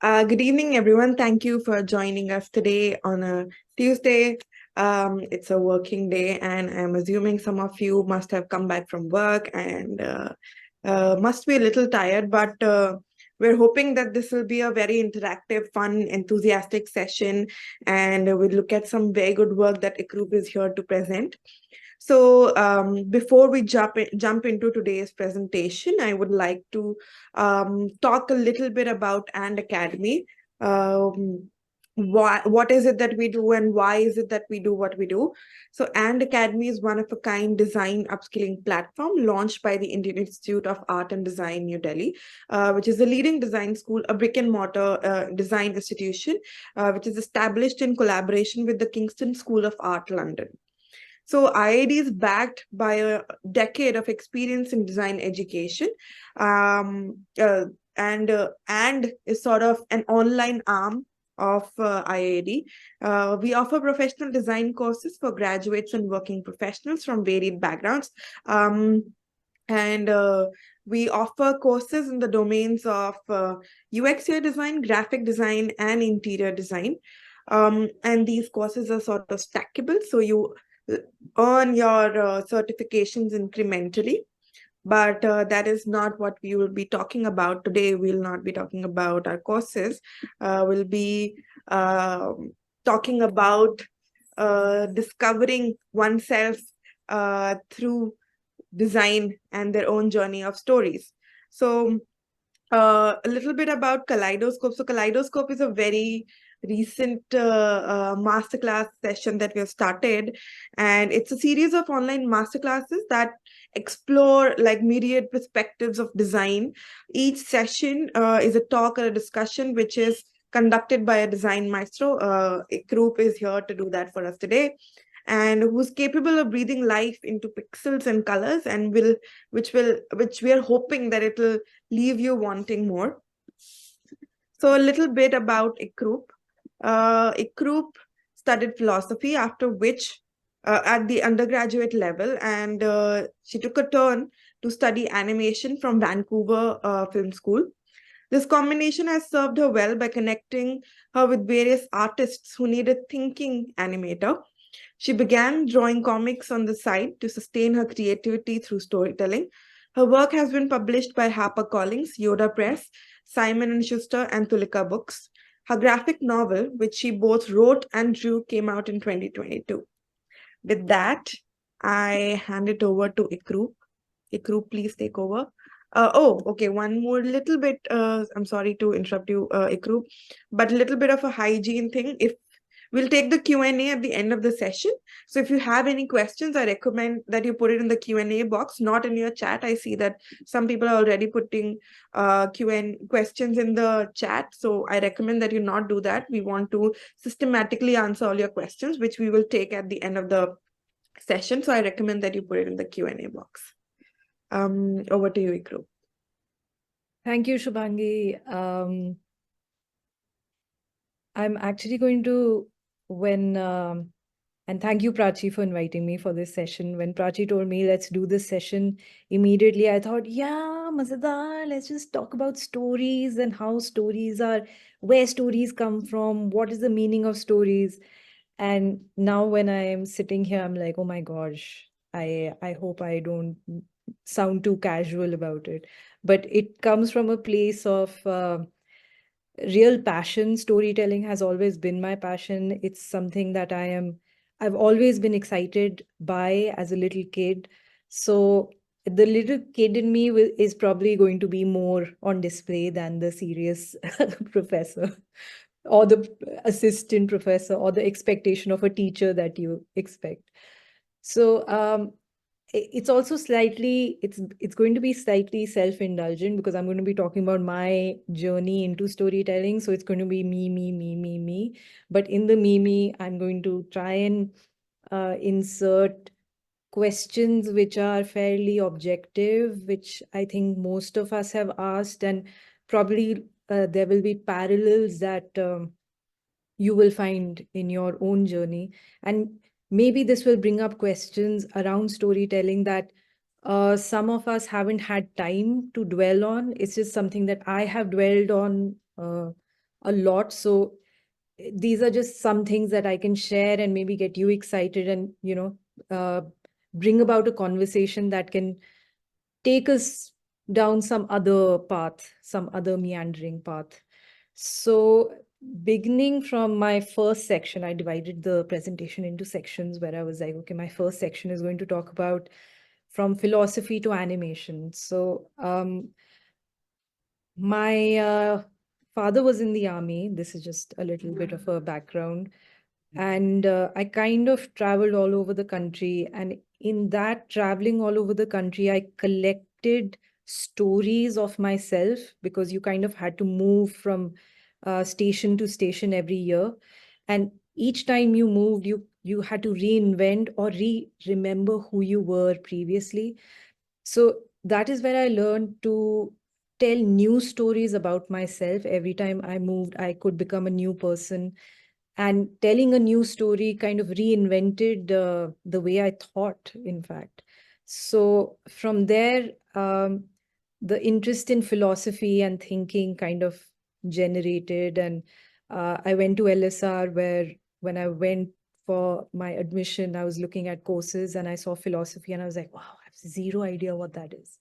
Good evening, everyone. Thank you for joining us today on a Tuesday. It's a working day, and I'm assuming some of you must have come back from work and must be a little tired, but we're hoping that this will be a very interactive, fun, enthusiastic session, and we'll look at some very good work that Ikroop is here to present. So before we jump into today's presentation, I would like to talk a little bit about And Academy. Um, what is it that we do and why is it that we do what we do? So And Academy is one of a kind design upskilling platform launched by the Indian Institute of Art and Design, New Delhi, which is a leading design school, a brick and mortar design institution, which is established in collaboration with the Kingston School of Art, London. So IID is backed by a decade of experience in design education, and is sort of an online arm of IID. We offer professional design courses for graduates and working professionals from varied backgrounds. And we offer courses in the domains of UX/UI design, graphic design, and interior design. And these courses are sort of stackable, so you earn your certifications incrementally. But that is not what we will be talking about today. We'll not be talking about our courses. We'll be talking about discovering oneself through design and their own journey of stories. So a little bit about Kaleidoscope. So Kaleidoscope is a very recent masterclass session that we have started, and it's a series of online masterclasses that explore like myriad perspectives of design. Each session is a talk or a discussion which is conducted by a design maestro. Ikroop is here to do that for us today, and who's capable of breathing life into pixels and colors, and which we are hoping that it will leave you wanting more. So a little bit about Ikroop. Ikroop studied philosophy, after which at the undergraduate level, and she took a turn to study animation from Vancouver Film School. This combination has served her well by connecting her with various artists who needed thinking animator. She began drawing comics on the side to sustain her creativity through storytelling. Her work has been published by Harper Collins, Yoda Press, Simon & Schuster, and Tulika Books. Her graphic novel, which she both wrote and drew, came out in 2022. With that, I hand it over to Ikroop. Ikroop, please take over. Okay. One more little bit. I'm sorry to interrupt you, Ikroop, but a little bit of a hygiene thing. If we'll take the Q&A at the end of the session. So if you have any questions, I recommend that you put it in the Q&A box, not in your chat. I see that some people are already putting Q&A questions in the chat. So I recommend that you not do that. We want to systematically answer all your questions, which we will take at the end of the session. So I recommend that you put it in the Q&A box. Over to you, Ikroop. Thank you, Shubhangi. I'm actually going to, and thank you, Prachi, for inviting me for this session. When Prachi told me, let's do this session, immediately I thought, yeah, Mazadar, let's just talk about stories and how stories are, where stories come from, what is the meaning of stories. And now when I am sitting here, I'm like, oh my gosh, I hope I don't sound too casual about it. But it comes from a place of real passion. Storytelling has always been my passion. It's something that I've always been excited by as a little kid. So the little kid in me is probably going to be more on display than the serious professor or the assistant professor or the expectation of a teacher that you expect. So it's also slightly, it's going to be slightly self-indulgent because I'm going to be talking about my journey into storytelling. So it's going to be me. But in the me, I'm going to try and insert questions which are fairly objective, which I think most of us have asked, and probably there will be parallels that you will find in your own journey. And maybe this will bring up questions around storytelling that some of us haven't had time to dwell on. It's just something that I have dwelled on a lot. So these are just some things that I can share and maybe get you excited and, bring about a conversation that can take us down some other path, some other meandering path. So beginning from my first section, I divided the presentation into sections where I was like, okay, my first section is going to talk about from philosophy to animation. So my father was in the army. This is just a little bit of a background. And I kind of traveled all over the country. And in that traveling all over the country, I collected stories of myself, because you kind of had to move from station to station every year. And each time you moved, you had to reinvent or remember who you were previously. So that is where I learned to tell new stories about myself. Every time I moved, I could become a new person. And telling a new story kind of reinvented the way I thought, in fact. So from there, the interest in philosophy and thinking kind of generated. And I went to LSR, where when I went for my admission, I was looking at courses and I saw philosophy and I was like, wow, I have zero idea what that is.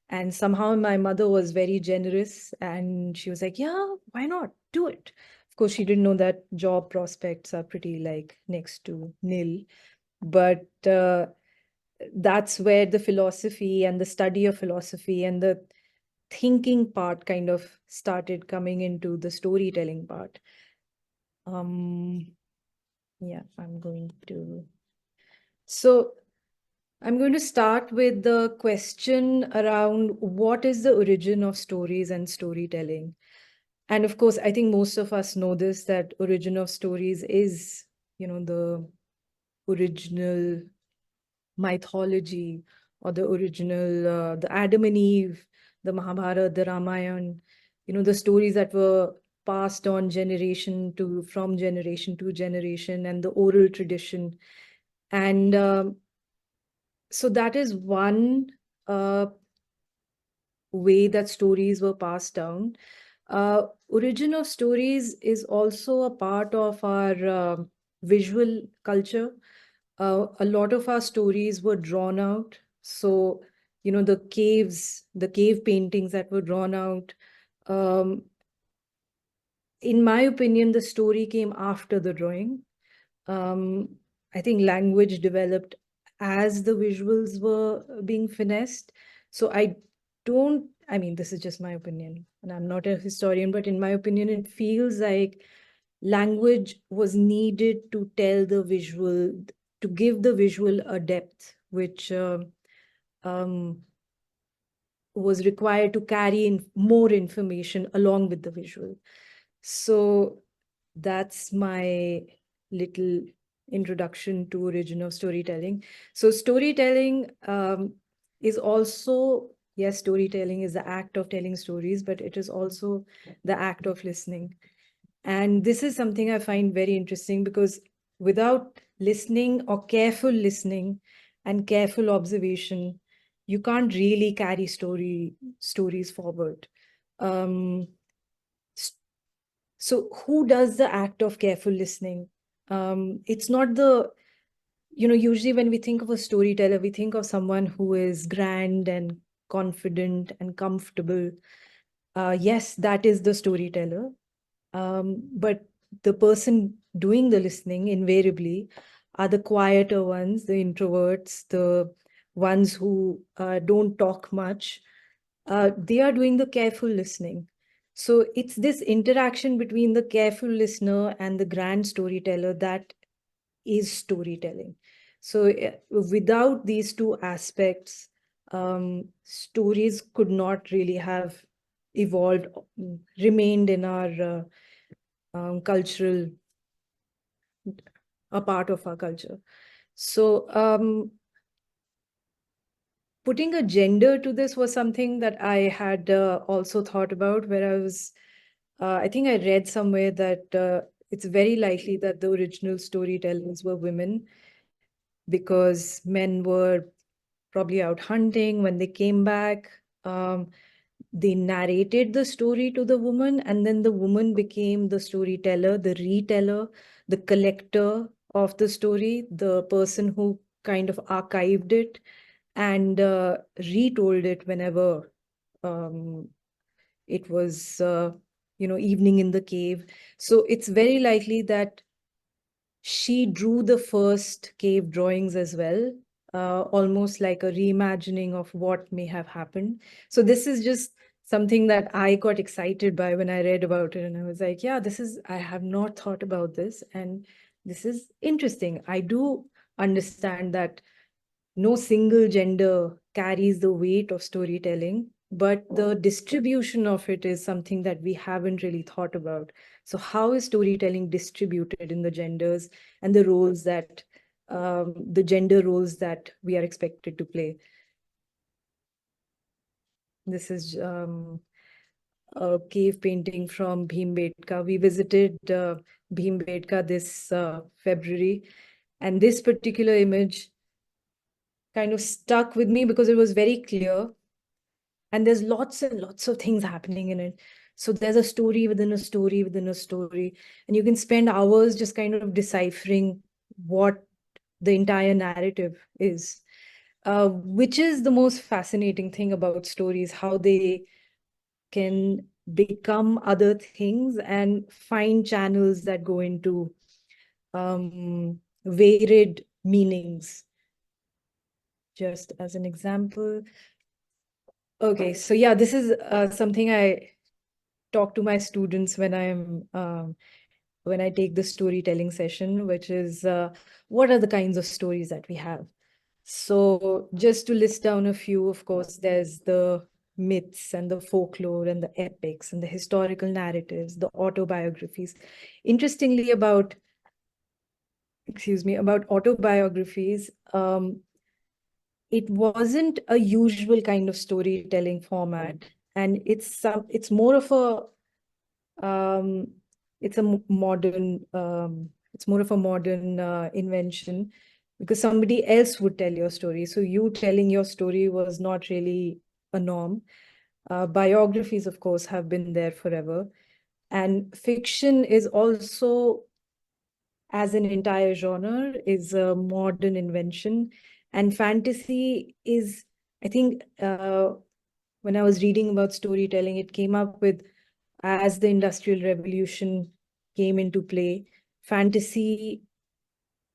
And somehow my mother was very generous and she was like, yeah, why not? Do it. Of course, she didn't know that job prospects are pretty like next to nil. But that's where the philosophy and the study of philosophy and the thinking part kind of started coming into the storytelling part. Yeah, So I'm going to start with the question around what is the origin of stories and storytelling. And of course, I think most of us know this, that origin of stories is, the original mythology, or the original, the Adam and Eve, the Mahabharata, the Ramayana, the stories that were passed on from generation to generation, and the oral tradition. And so that is one uh, way that stories were passed down. Origin of stories is also a part of our visual culture. A lot of our stories were drawn out. So, the cave paintings that were drawn out. Um, in my opinion, the story came after the drawing. Um, I think language developed as the visuals were being finessed. So I mean, this is just my opinion, and I'm not a historian, but in my opinion, it feels like language was needed to tell the visual, to give the visual a depth, which um, was required to carry in more information along with the visual. So that's my little introduction to origin of storytelling. So storytelling is also, yes, storytelling is the act of telling stories, but it is also the act of listening. And this is something I find very interesting, because without listening, or careful listening and careful observation, you can't really carry stories forward. Um, so who does the act of careful listening? It's not usually when we think of a storyteller, we think of someone who is grand and confident and comfortable. Yes, that is the storyteller. But the person doing the listening invariably are the quieter ones, the introverts, the ones who don't talk much. They are doing the careful listening. So it's this interaction between the careful listener and the grand storyteller that is storytelling. So without these two aspects, stories could not really have evolved, remained in our cultural, a part of our culture. So putting a gender to this was something that I had also thought about, where I think I read somewhere that it's very likely that the original storytellers were women, because men were probably out hunting when they came back. they narrated the story to the woman, and then the woman became the storyteller, the reteller, the collector of the story, the person who kind of archived it and retold it whenever it was, evening in the cave. So it's very likely that she drew the first cave drawings as well, almost like a reimagining of what may have happened. So this is just something that I got excited by when I read about it. And I was like, yeah, I have not thought about this. And this is interesting. I do understand that no single gender carries the weight of storytelling, but the distribution of it is something that we haven't really thought about. So how is storytelling distributed in the genders and the roles that the gender roles that we are expected to play? This is a cave painting from Bhimbetka. We visited Bhimbetka this February, and this particular image kind of stuck with me because it was very clear. And there's lots and lots of things happening in it. So there's a story within a story within a story. And you can spend hours just kind of deciphering what the entire narrative is, which is the most fascinating thing about stories, how they can become other things and find channels that go into varied meanings. Just as an example. Okay, so yeah, this is something I talk to my students when I take the storytelling session, which is what are the kinds of stories that we have? So just to list down a few, of course, there's the myths and the folklore and the epics and the historical narratives, the autobiographies. Interestingly, about autobiographies, it wasn't a usual kind of storytelling format, and it's more of a it's a modern it's more of a modern invention, because somebody else would tell your story. So you telling your story was not really a norm. Biographies, of course, have been there forever, and fiction is also, as an entire genre, is a modern invention. And fantasy is, I think, when I was reading about storytelling, it came up with, as the Industrial Revolution came into play, fantasy,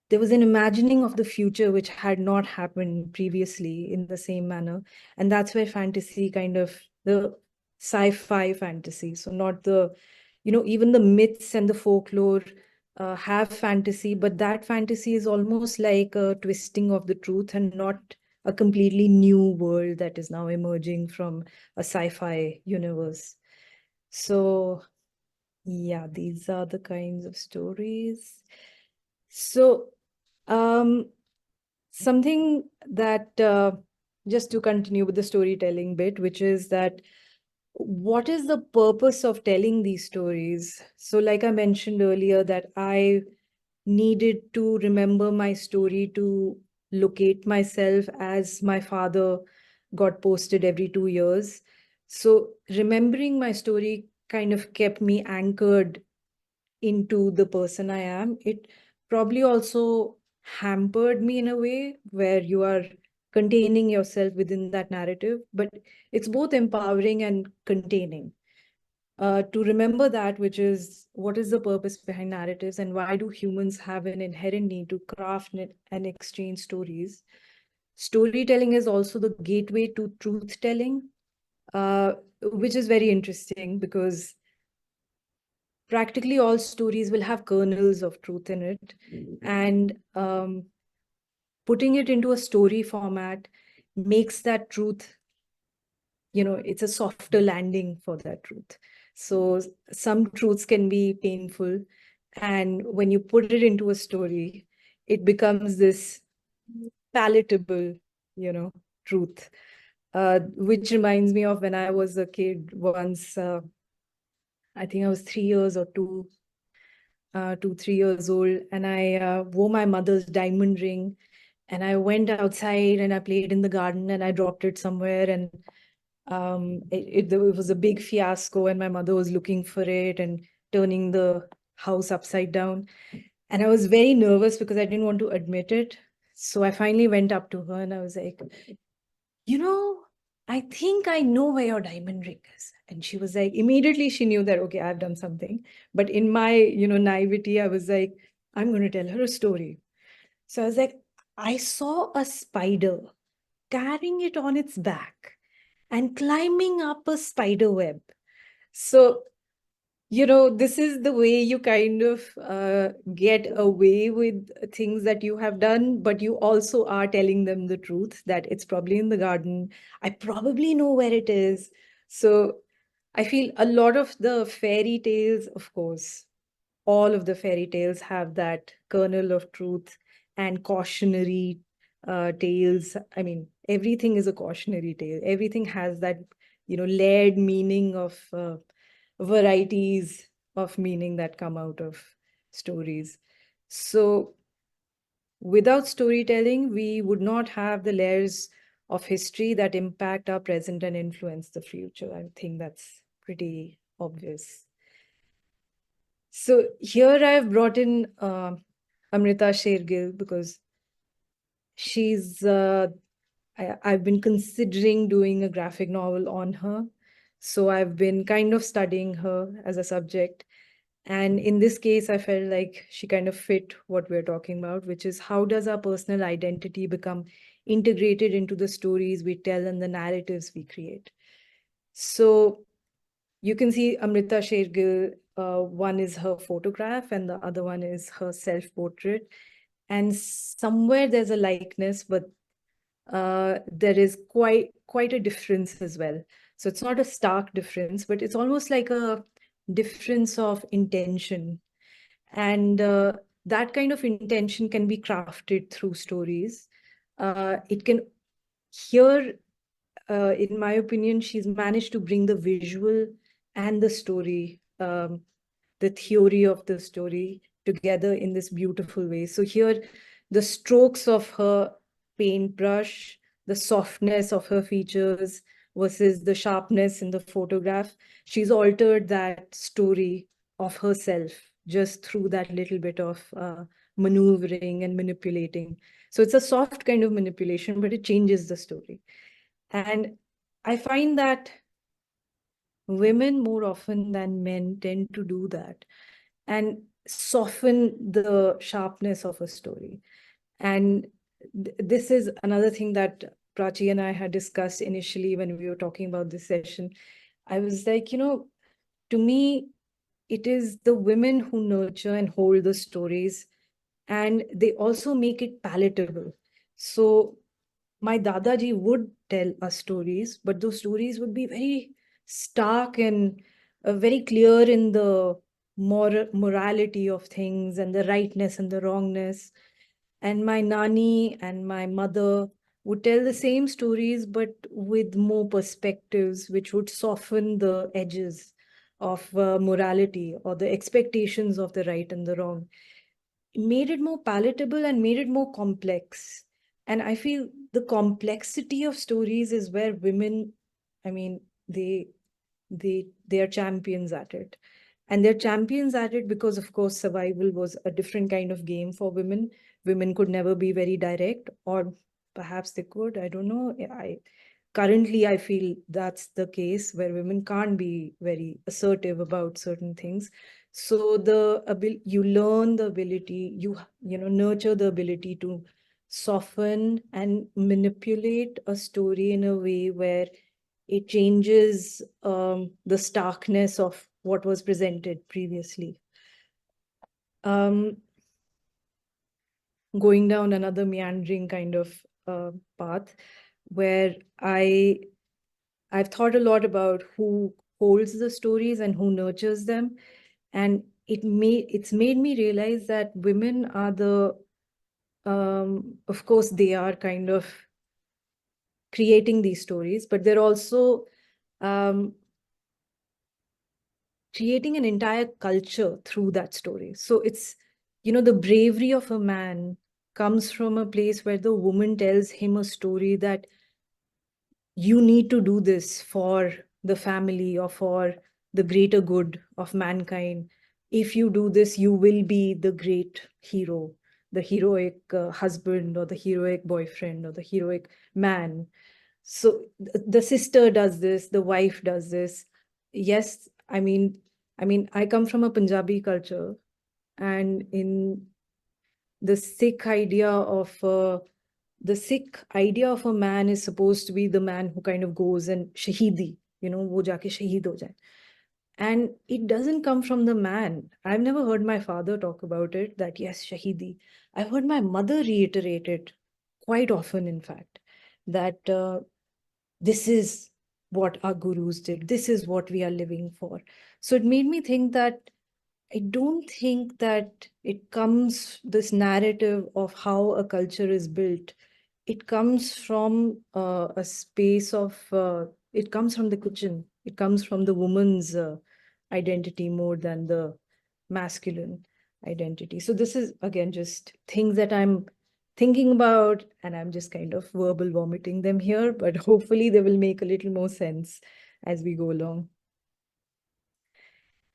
there was an imagining of the future which had not happened previously in the same manner. And that's where fantasy kind of, the sci-fi fantasy, so not the, even the myths and the folklore have fantasy, but that fantasy is almost like a twisting of the truth and not a completely new world that is now emerging from a sci-fi universe. So yeah, these are the kinds of stories. So something that, just to continue with the storytelling bit, which is that what is the purpose of telling these stories? So like I mentioned earlier, that I needed to remember my story to locate myself, as my father got posted every 2 years. So remembering my story kind of kept me anchored into the person I am. It probably also hampered me in a way where you are containing yourself within that narrative, but it's both empowering and containing. To remember that, which is what is the purpose behind narratives and why do humans have an inherent need to craft and exchange stories? Storytelling is also the gateway to truth telling, which is very interesting because practically all stories will have kernels of truth in it. And putting it into a story format makes that truth, it's a softer landing for that truth. So some truths can be painful. And when you put it into a story, it becomes this palatable, truth. Which reminds me of when I was a kid once. I think I was 3 years or 3 years old, and I wore my mother's diamond ring, and I went outside and I played in the garden and I dropped it somewhere, and It was a big fiasco, and my mother was looking for it and turning the house upside down. And I was very nervous because I didn't want to admit it. So I finally went up to her and I was like, I think I know where your diamond ring is. And she was like, immediately she knew that, okay, I've done something. But in my, naivety, I was like, I'm going to tell her a story. So I was like, I saw a spider carrying it on its back and climbing up a spider web. So, this is the way you kind of get away with things that you have done, but you also are telling them the truth that it's probably in the garden. I probably know where it is. So I feel a lot of the fairy tales, of course, all of the fairy tales have that kernel of truth and cautionary tales. I mean, everything is a cautionary tale. Everything has that, layered meaning of varieties of meaning that come out of stories. So without storytelling, we would not have the layers of history that impact our present and influence the future. I think that's pretty obvious. So here I've brought in Amrita Shergill because she's, I've been considering doing a graphic novel on her. So I've been kind of studying her as a subject. And in this case, I felt like she kind of fit what we're talking about, which is how does our personal identity become integrated into the stories we tell and the narratives we create? So you can see Amrita Shergill, one is her photograph and the other one is her self-portrait. And somewhere there's a likeness, but there is quite a difference as well. So it's not a stark difference, but it's almost like a difference of intention. And that kind of intention can be crafted through stories. It can, here, in my opinion, she's managed to bring the visual and the story, the theory of the story together in this beautiful way. So here, the strokes of her paintbrush, the softness of her features versus the sharpness in the photograph, she's altered that story of herself just through that little bit of maneuvering and manipulating. So it's a soft kind of manipulation, but it changes the story. And I find that women more often than men tend to do that and soften the sharpness of a story. And this is another thing that Prachi and I had discussed initially when we were talking about this session. I was like, to me, it is the women who nurture and hold the stories, and they also make it palatable. So my Dadaji would tell us stories, but those stories would be very stark and very clear in the morality of things and the rightness and the wrongness. And my Nani and my mother would tell the same stories, but with more perspectives, which would soften the edges of morality or the expectations of the right and the wrong. Made it more palatable and made it more complex. And I feel the complexity of stories is where women, I mean, they are champions at it. And they're champions at it because, of course, survival was a different kind of game for women. Women could never be very direct, or perhaps they could. I don't know. Currently, I feel that's the case where women can't be very assertive about certain things. So you learn the ability, nurture the ability to soften and manipulate a story in a way where it changes the starkness of what was presented previously. Going down another meandering kind of path where I've thought a lot about who holds the stories and who nurtures them. And it's made me realize that women are of course, they are kind of creating these stories, but they're also creating an entire culture through that story. So it's, the bravery of a man comes from a place where the woman tells him a story that you need to do this for the family or for the greater good of mankind. If you do this, you will be the great hero, the heroic husband, or the heroic boyfriend, or the heroic man. So the sister does this, the wife does this. Yes, I mean, I come from a Punjabi culture, and in the Sikh idea of the Sikh idea of a man is supposed to be the man who kind of goes and shahidi, wo jaake shaheed ho jaye. And it doesn't come from the man. I've never heard my father talk about it, that yes, shahidi. I've heard my mother reiterate it quite often, in fact, that this is what our gurus did. This is what we are living for. So it made me think that I don't think that it comes, this narrative of how a culture is built, it comes from a space of, it comes from the kitchen. It comes from the woman's identity more than the masculine identity. So this is, again, just things that I'm thinking about, and I'm just kind of verbal vomiting them here, but hopefully they will make a little more sense as we go along.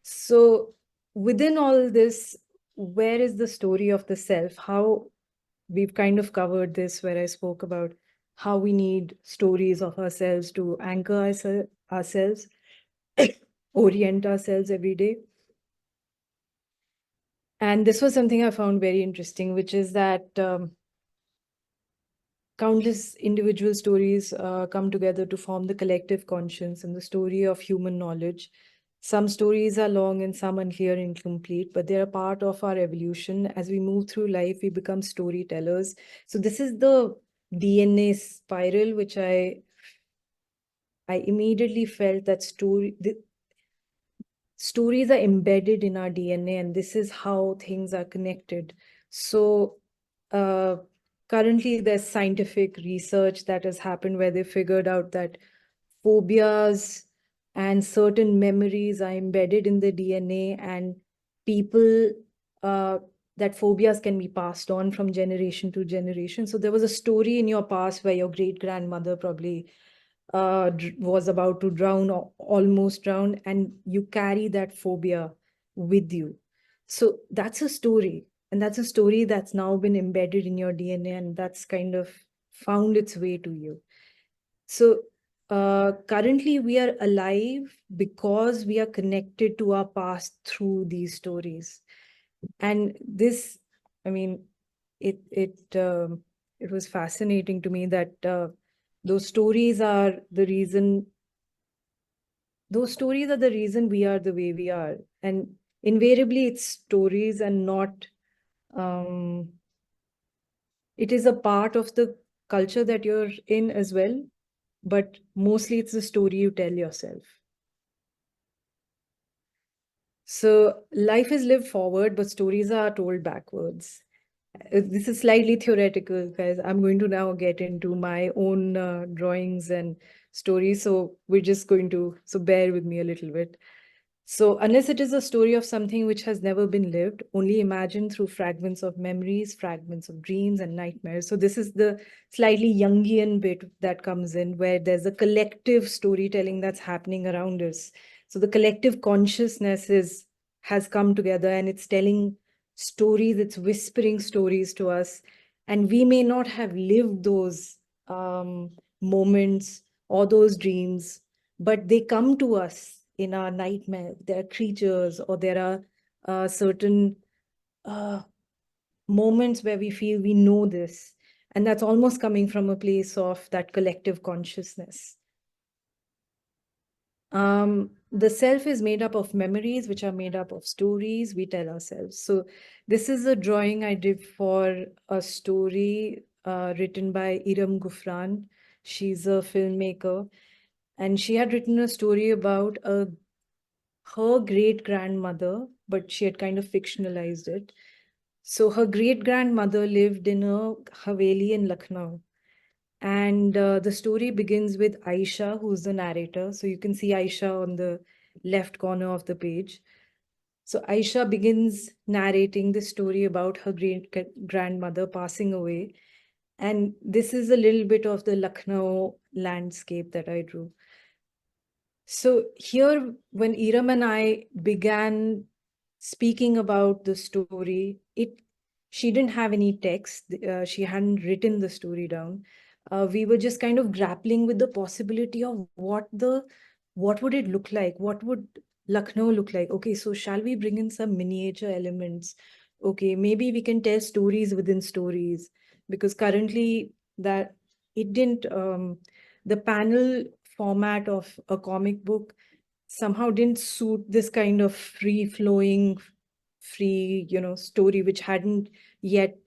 So within all this, where is the story of the self? How we've kind of covered this, where I spoke about how we need stories of ourselves to anchor ourselves, orient ourselves every day. And this was something I found very interesting, which is that countless individual stories come together to form the collective conscience and the story of human knowledge. Some stories are long and some unclear, incomplete, but they're a part of our evolution. As we move through life, we become storytellers. So this is the DNA spiral, which I immediately felt that stories are embedded in our DNA, and this is how things are connected. So uh, currently there's scientific research that has happened where they figured out that phobias and certain memories are embedded in the DNA, and people uh, that phobias can be passed on from generation to generation. So there was a story in your past where your great grandmother probably was about to drown or almost drowned, and you carry that phobia with you. So that's a story, and that's a story that's now been embedded in your DNA, and that's kind of found its way to you. So currently we are alive because we are connected to our past through these stories. And this, I mean, it was fascinating to me that those stories are the reason we are the way we are. And invariably it's stories and not it is a part of the culture that you're in as well, but mostly it's the story you tell yourself. So life is lived forward, but stories are told backwards. This is slightly theoretical, guys. I'm going to now get into my own drawings and stories. So we're just going to, so bear with me a little bit. So unless it is a story of something which has never been lived, only imagined through fragments of memories, fragments of dreams and nightmares. So this is the slightly Jungian bit that comes in, where there's a collective storytelling that's happening around us. So the collective consciousness has come together, and it's telling stories, it's whispering stories to us. And we may not have lived those moments or those dreams, but they come to us in our nightmare. There are creatures, or there are certain moments where we feel we know this. And that's almost coming from a place of that collective consciousness. The self is made up of memories, which are made up of stories we tell ourselves. So this is a drawing I did for a story written by Iram Gufran. She's a filmmaker, and she had written a story about her great grandmother, but she had kind of fictionalized it. So her great grandmother lived in a Haveli in Lucknow. And the story begins with Aisha, who's the narrator. So you can see Aisha on the left corner of the page. So Aisha begins narrating the story about her great grandmother passing away. And this is a little bit of the Lucknow landscape that I drew. So here, when Iram and I began speaking about the story, she didn't have any text. She hadn't written the story down. We were just kind of grappling with the possibility of what would it look like? What would Lucknow look like? Okay, so shall we bring in some miniature elements? Okay, maybe we can tell stories within stories, because currently that it didn't the panel format of a comic book somehow didn't suit this kind of free flowing, free, story which hadn't yet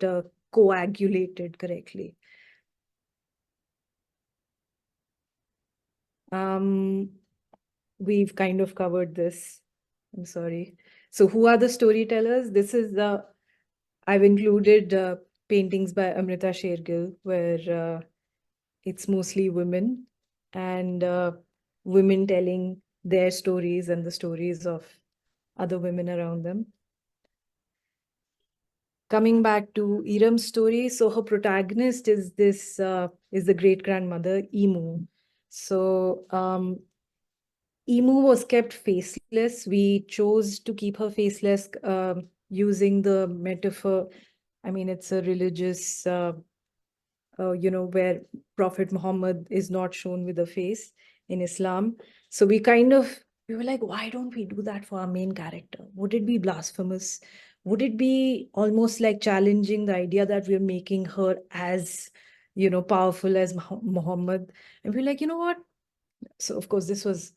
coagulated correctly. um we've kind of covered this. I'm sorry. So who are the storytellers? This is the I've included paintings by Amrita Shergill, where it's mostly women, and women telling their stories and the stories of other women around them. Coming back to Iram's story, so her protagonist is the great grandmother Emu. So Emu was kept faceless. We chose to keep her faceless using the metaphor. I mean, it's a religious where Prophet Muhammad is not shown with a face in Islam. So we were like, why don't we do that for our main character? Would it be blasphemous? Would it be almost like challenging the idea that we're making her as, powerful as Muhammad? And we're like, you know what? So, of course, this was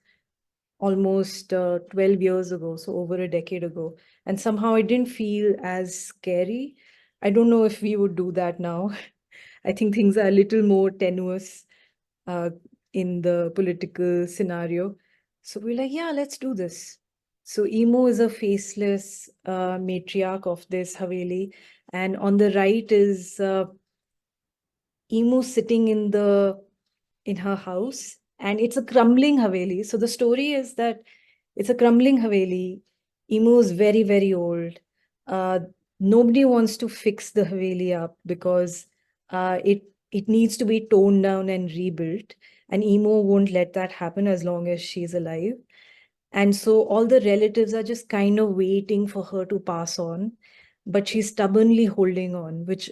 almost 12 years ago, so over a decade ago. And somehow it didn't feel as scary. I don't know if we would do that now. I think things are a little more tenuous uh, in the political scenario. So we're like, yeah, let's do this. So Emo is a faceless matriarch of this Haveli. And on the right is Emo sitting in her house. And it's a crumbling Haveli. So the story is that it's a crumbling Haveli. Emo is very, very old. Uh, Nobody wants to fix the Haveli up because it needs to be torn down and rebuilt. And Emo won't let that happen as long as she's alive. And so all the relatives are just kind of waiting for her to pass on, but she's stubbornly holding on, which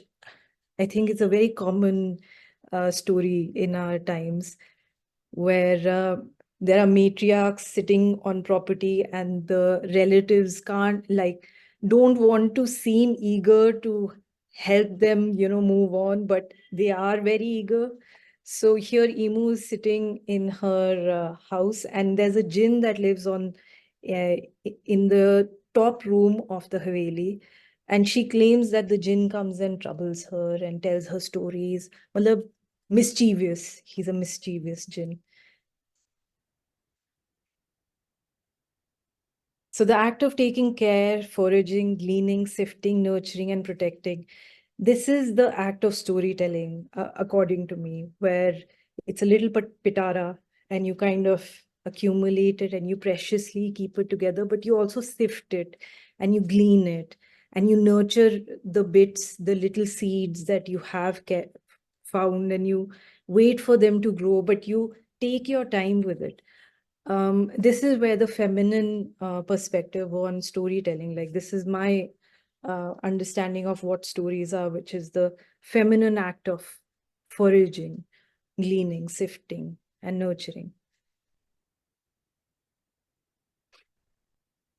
I think is a very common story in our times, where there are matriarchs sitting on property and the relatives don't want to seem eager to help them, move on, but they are very eager. So here Emu is sitting in her house, and there's a jinn that lives in the top room of the Haveli. And she claims that the jinn comes and troubles her and tells her stories. Well, mischievous. He's a mischievous jinn. So the act of taking care, foraging, gleaning, sifting, nurturing, and protecting, this is the act of storytelling, according to me, where it's a little pitara and you kind of accumulate it and you preciously keep it together, but you also sift it and you glean it and you nurture the bits, the little seeds that you have found, and you wait for them to grow, but you take your time with it. This is where the feminine perspective on storytelling, like this is my understanding of what stories are, which is the feminine act of foraging, gleaning, sifting, and nurturing.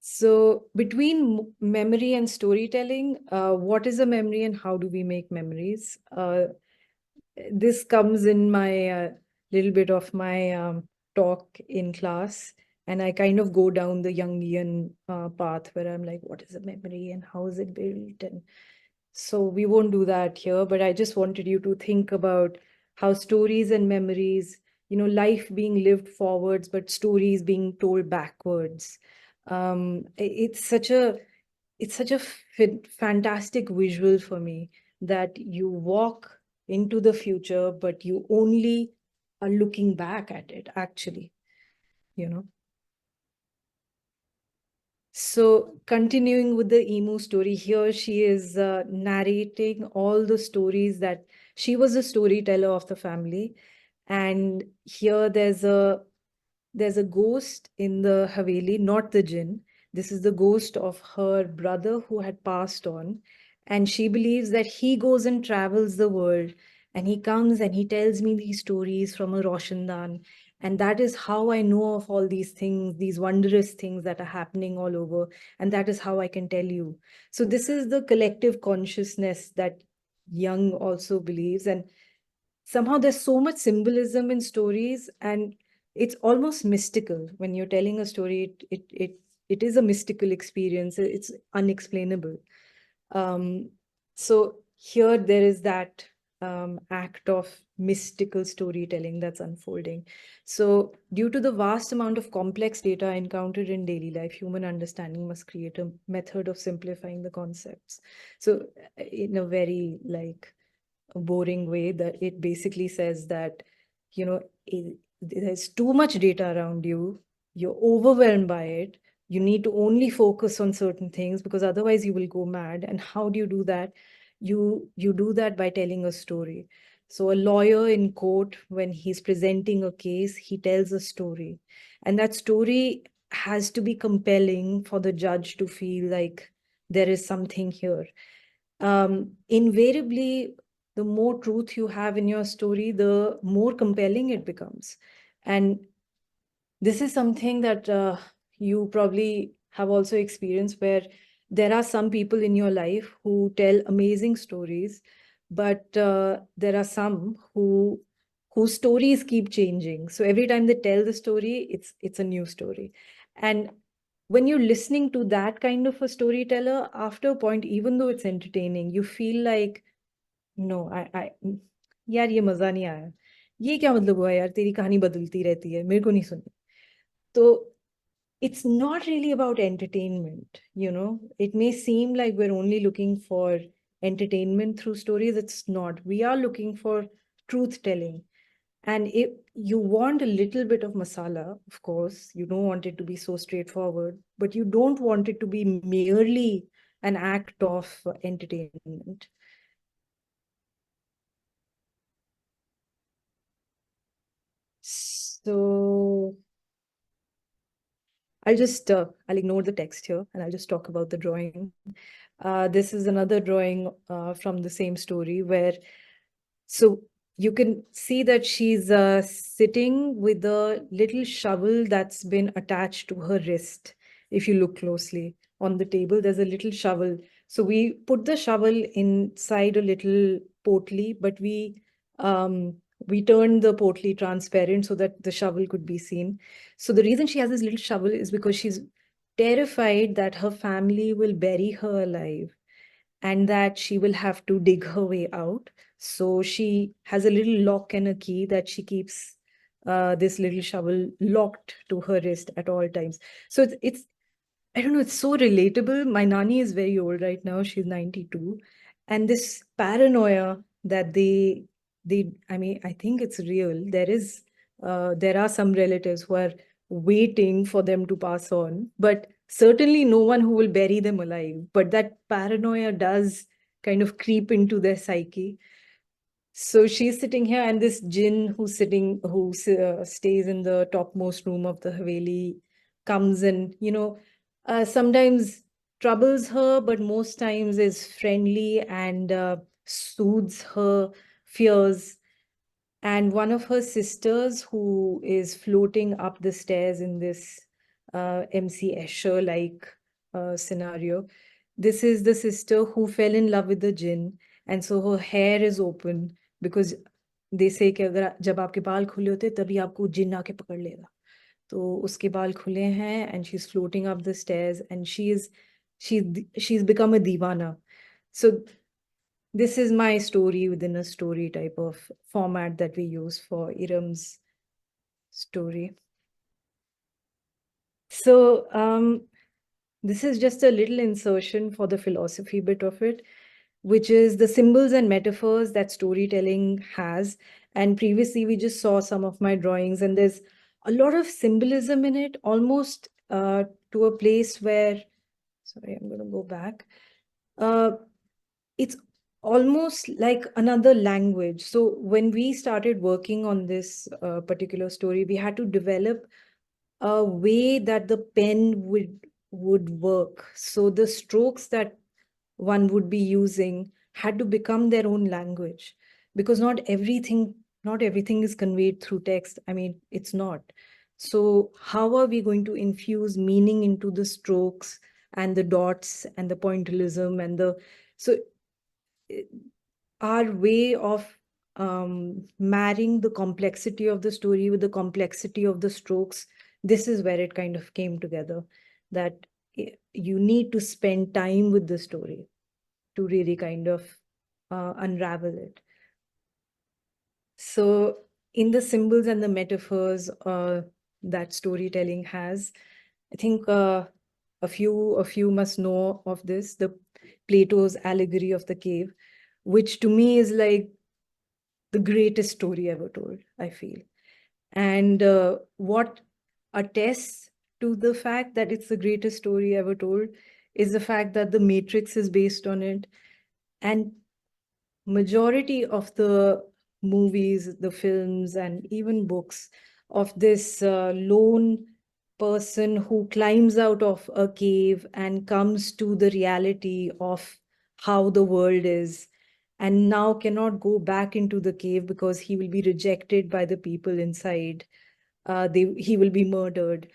So between memory and storytelling, what is a memory and how do we make memories? This comes in my little bit of my talk in class, and I kind of go down the Jungian path where I'm like, what is a memory and how is it built? And so we won't do that here, but I just wanted you to think about how stories and memories, life being lived forwards, but stories being told backwards. It's such a fantastic visual for me that you walk into the future, but you only are looking back at it, actually, you know. So continuing with the emu story, here she is narrating all the stories that she was a storyteller of the family. And here there's a ghost in the Haveli, not the jinn. This is the ghost of her brother who had passed on. And she believes that he goes and travels the world and he comes and he tells me these stories from a Roshandan. And that is how I know of all these things, these wondrous things that are happening all over. And that is how I can tell you. So, this is the collective consciousness that Jung also believes. And somehow there's so much symbolism in stories, and it's almost mystical when you're telling a story. It is a mystical experience. It's unexplainable. So here there is that act of mystical storytelling that's unfolding. So due to the vast amount of complex data encountered in daily life, human understanding must create a method of simplifying the concepts. So in a very like a boring way, that it basically says that, you know, there's too much data around you, you're overwhelmed by it, you need to only focus on certain things because otherwise you will go mad. And how do you do that? You do that by telling a story. So a lawyer in court, when he's presenting a case, he tells a story, and that story has to be compelling for the judge to feel like there is something here. Invariably, the more truth you have in your story, the more compelling it becomes. And this is something that you probably have also experienced, where there are some people in your life who tell amazing stories, but there are some whose stories keep changing. So every time they tell the story, it's a new story. And when you're listening to that kind of a storyteller, after a point, even though it's entertaining, you feel like, no, I यार ये मजा नहीं आया, ये क्या मतलब हुआ यार, तेरी कहानी बदलती रहती है, मेरे को नहीं सुननी. So it's not really about entertainment, you know. It may seem like we're only looking for entertainment through stories. It's not. We are looking for truth telling. And if you want a little bit of masala, of course, you don't want it to be so straightforward, but you don't want it to be merely an act of entertainment. So I'll ignore the text here and I'll just talk about the drawing. This is another drawing from the same story where, so you can see that she's sitting with a little shovel that's been attached to her wrist. If you look closely on the table, there's a little shovel. So we put the shovel inside a little potli, but we turned the potli transparent so that the shovel could be seen. So the reason she has this little shovel is because she's terrified that her family will bury her alive and that she will have to dig her way out. So she has a little lock and a key that she keeps this little shovel locked to her wrist at all times. So it's I don't know, it's so relatable. My nani is very old right now. She's 92. And this paranoia that I mean, I think it's real. There are some relatives who are waiting for them to pass on, but certainly no one who will bury them alive. But that paranoia does kind of creep into their psyche. So she's sitting here, and this jinn who stays in the topmost room of the Haveli comes and, sometimes troubles her, but most times is friendly and soothes her fears. And one of her sisters, who is floating up the stairs in this MC Escher like scenario, this is the sister who fell in love with the jinn, and so her hair is open because they say कि अगर जब आपके बाल खुले होते तभी आपको जिन्न आके पकड़ लेगा. तो उसके बाल खुले हैं, and she's floating up the stairs, and she's become a divana. So this is my story within a story type of format that we use for Iram's story. So this is just a little insertion for the philosophy bit of it, which is the symbols and metaphors that storytelling has. And previously we just saw some of my drawings, and there's a lot of symbolism in it, almost to a place where, sorry, I'm going to go back. It's almost like another language. So when we started working on this particular story, we had to develop a way that the pen would work. So the strokes that one would be using had to become their own language, because not everything is conveyed through text. I mean, it's not. So how are we going to infuse meaning into the strokes and the dots and the pointillism and the so our way of marrying the complexity of the story with the complexity of the strokes, this is where it kind of came together, that you need to spend time with the story to really kind of unravel it. So in the symbols and the metaphors that storytelling has, I think a few must know of this, the Plato's Allegory of the Cave, which to me is like the greatest story ever told, I feel. And what attests to the fact that it's the greatest story ever told is the fact that the Matrix is based on it. And majority of the movies, the films, and even books of this lone person who climbs out of a cave and comes to the reality of how the world is, and now cannot go back into the cave because he will be rejected by the people inside. He will be murdered.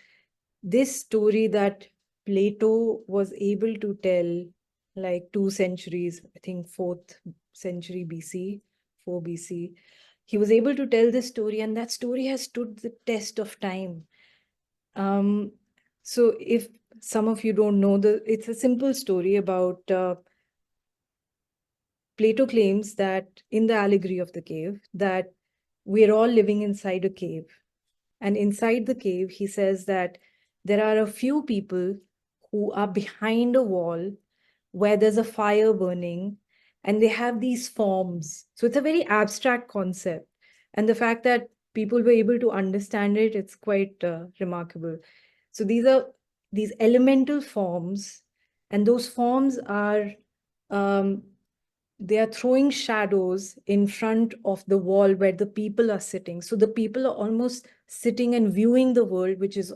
This story that Plato was able to tell, like 2 centuries, I think 4th century BC, 4 BC, he was able to tell this story, and that story has stood the test of time. So if some of you don't know, it's a simple story about Plato claims that in the Allegory of the Cave, that we're all living inside a cave. And inside the cave, he says that there are a few people who are behind a wall where there's a fire burning, and they have these forms. So it's a very abstract concept. And the fact that people were able to understand it, it's quite remarkable. So these are these elemental forms, and those forms are they are throwing shadows in front of the wall where the people are sitting. So the people are almost sitting and viewing the world, which is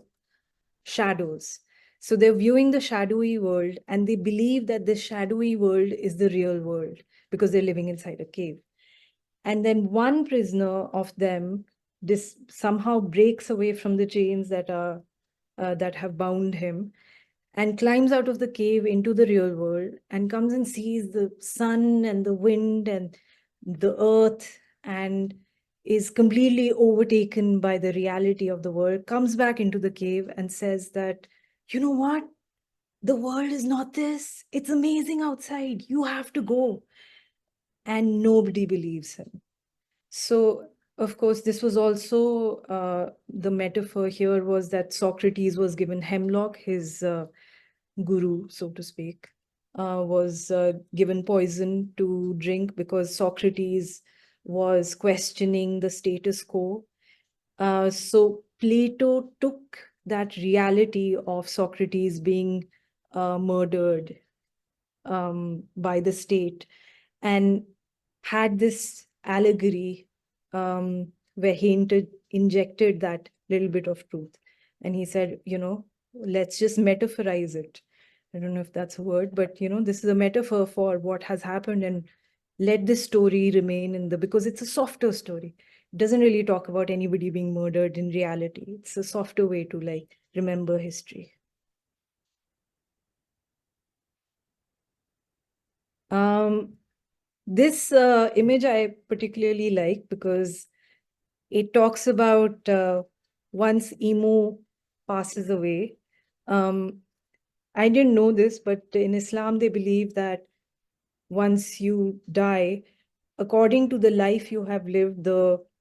shadows. So they're viewing the shadowy world, and they believe that the shadowy world is the real world because they're living inside a cave. And then one prisoner of them somehow breaks away from the chains that have bound him, and climbs out of the cave into the real world and comes and sees the sun and the wind and the earth, and is completely overtaken by the reality of the world, comes back into the cave and says that, you know what? The world is not this. It's amazing outside. You have to go. And nobody believes him. So, of course, this was also the metaphor here was that Socrates was given hemlock, his guru, so to speak, was given poison to drink because Socrates was questioning the status quo. So Plato took that reality of Socrates being murdered by the state and had this allegory where he injected that little bit of truth. And he said, let's just metaphorize it. I don't know if that's a word, but this is a metaphor for what has happened, and let this story remain because it's a softer story. It doesn't really talk about anybody being murdered in reality. It's a softer way to remember history. This image I particularly like because it talks about once emo passes away. I didn't know this, but in Islam, they believe that once you die, according to the life you have lived,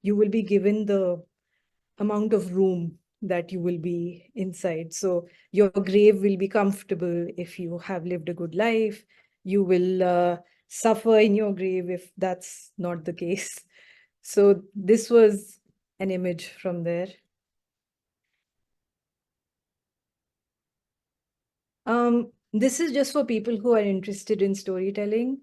you will be given the amount of room that you will be inside. So your grave will be comfortable if you have lived a good life. You will suffer in your grave if that's not the case. So this was an image from there. This is just for people who are interested in storytelling,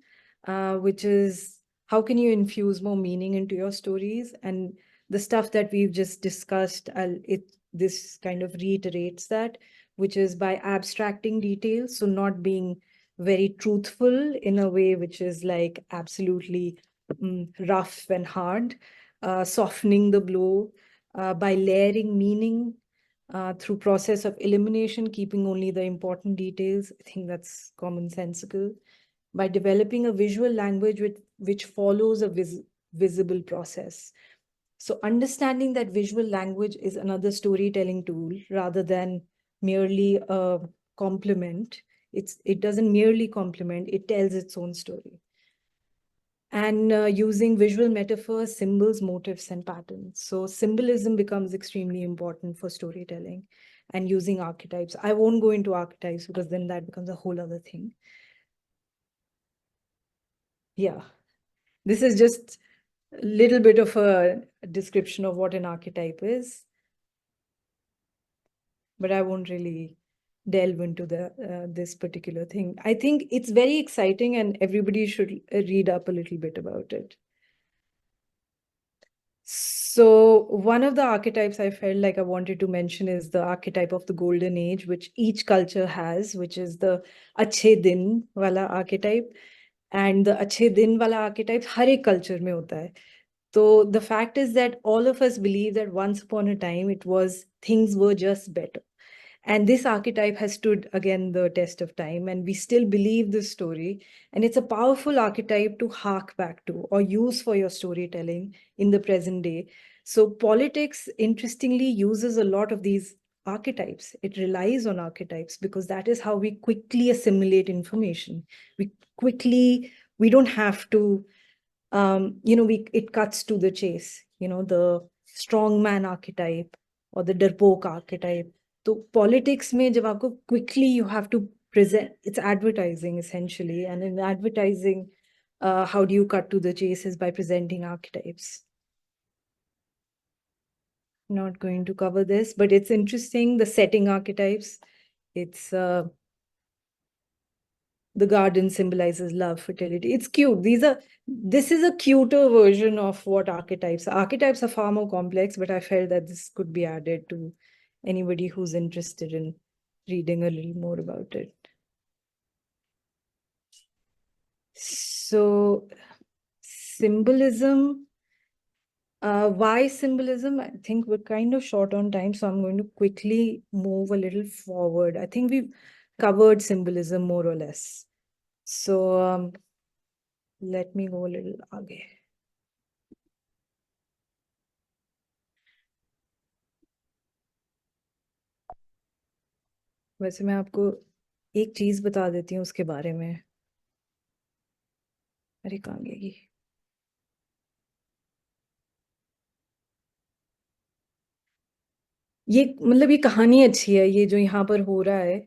which is how can you infuse more meaning into your stories? And the stuff that we've just discussed, this kind of reiterates that, which is by abstracting details, so not being very truthful in a way which is like absolutely rough and hard, softening the blow by layering meaning through process of elimination, keeping only the important details. I think that's commonsensical. By developing a visual language which follows a visible process. So understanding that visual language is another storytelling tool rather than merely a complement. It doesn't merely complement, it tells its own story. And using visual metaphors, symbols, motifs, and patterns. So symbolism becomes extremely important for storytelling, and using archetypes. I won't go into archetypes because then that becomes a whole other thing. Yeah, this is just a little bit of a description of what an archetype is, but I won't really delve into this particular thing. I think it's very exciting and everybody should read up a little bit about it. So one of the archetypes I felt like I wanted to mention is the archetype of the golden age, which each culture has, which is the अच्छे दिन वाला archetype. And the अच्छे दिन वाला archetype हर एक culture में होता है. So the fact is that all of us believe that once upon a time things were just better. And this archetype has stood again the test of time, and we still believe this story. And it's a powerful archetype to hark back to or use for your storytelling in the present day. So politics, interestingly, uses a lot of these archetypes. It relies on archetypes because that is how we quickly assimilate information. We don't have to, it cuts to the chase, the strongman archetype or the darpok archetype. So politics में जब आपको quickly you have to present, it's advertising essentially, and in advertising, how do you cut to the chase is by presenting archetypes. Not going to cover this, but it's interesting, the setting archetypes. It's the garden symbolizes love, fertility. It's cute. This is a cuter version of what archetypes are. Archetypes are far more complex, but I felt that this could be added to anybody who's interested in reading a little more about it. So symbolism, why symbolism? I think we're kind of short on time, so I'm going to quickly move a little forward. I think we've covered symbolism more or less. So let me go a little आगे. वैसे मैं आपको एक चीज बता देती हूँ उसके बारे में. अरे कहाँ गई? ये मतलब ये कहानी अच्छी है, ये जो यहाँ पर हो रहा है.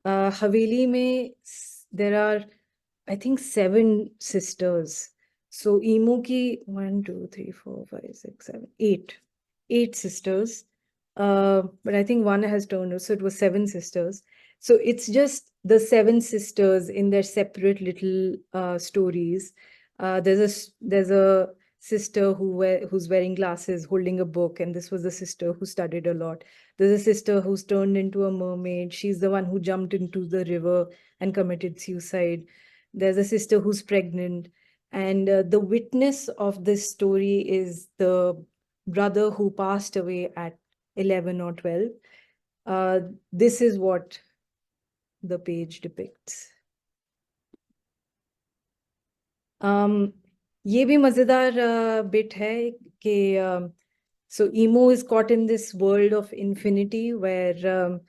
हवेली में there are I think 7 sisters. So Emo ki 1, 2, 3, 4, 5, 6, 7, 8 sisters. But I think one has turned out, so it was 7 sisters. So it's just the 7 sisters in their separate little stories. There's a sister who's wearing glasses, holding a book, and this was the sister who studied a lot. There's a sister who's turned into a mermaid. She's the one who jumped into the river and committed suicide. There's a sister who's pregnant. And the witness of this story is the brother who passed away at 11 or 12. This is what the page depicts. ये भी मजेदार bit है कि so Emo is caught in this world of infinity where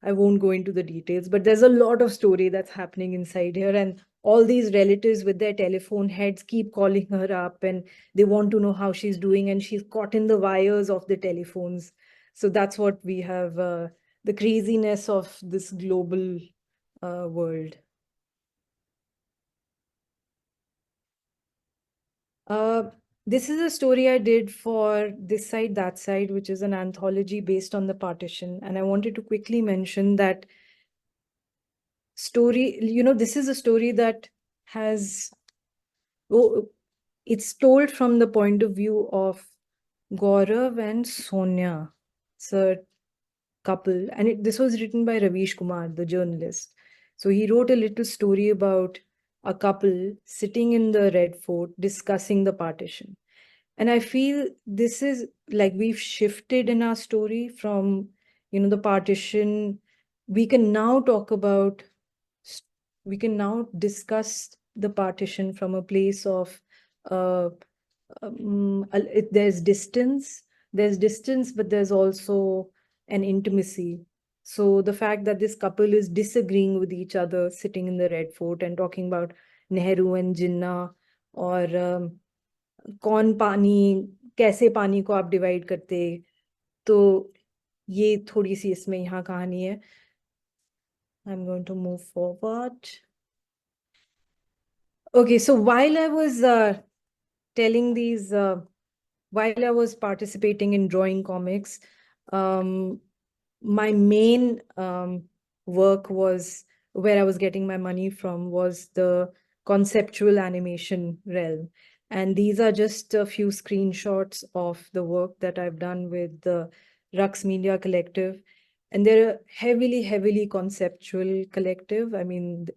I won't go into the details, but there's a lot of story that's happening inside here, and all these relatives with their telephone heads keep calling her up and they want to know how she's doing, and she's caught in the wires of the telephones. So that's what we have, the craziness of this global world. This is a story I did for This Side, That Side, which is an anthology based on the partition. And I wanted to quickly mention that story, this is a story that has, oh, it's told from the point of view of Gaurav and Sonia. It's a couple, and this was written by Ravish Kumar, the journalist. So he wrote a little story about a couple sitting in the Red Fort discussing the partition. And I feel this is like we've shifted in our story from, the partition. We can now talk about, we can now discuss the partition from a place of, uh, there's distance, but there's also an intimacy. So the fact that this couple is disagreeing with each other, sitting in the Red Fort and talking about Nehru and Jinnah, or कौन पानी कैसे पानी को आप divide करते, तो ये थोड़ी सी इसमें यहाँ कहानी है. I'm going to move forward. Okay, so while I was telling these, while I was participating in drawing comics, my main work was, where I was getting my money from, was the conceptual animation realm. And these are just a few screenshots of the work that I've done with the Rux Media Collective. And they're a heavily, heavily conceptual collective. I mean,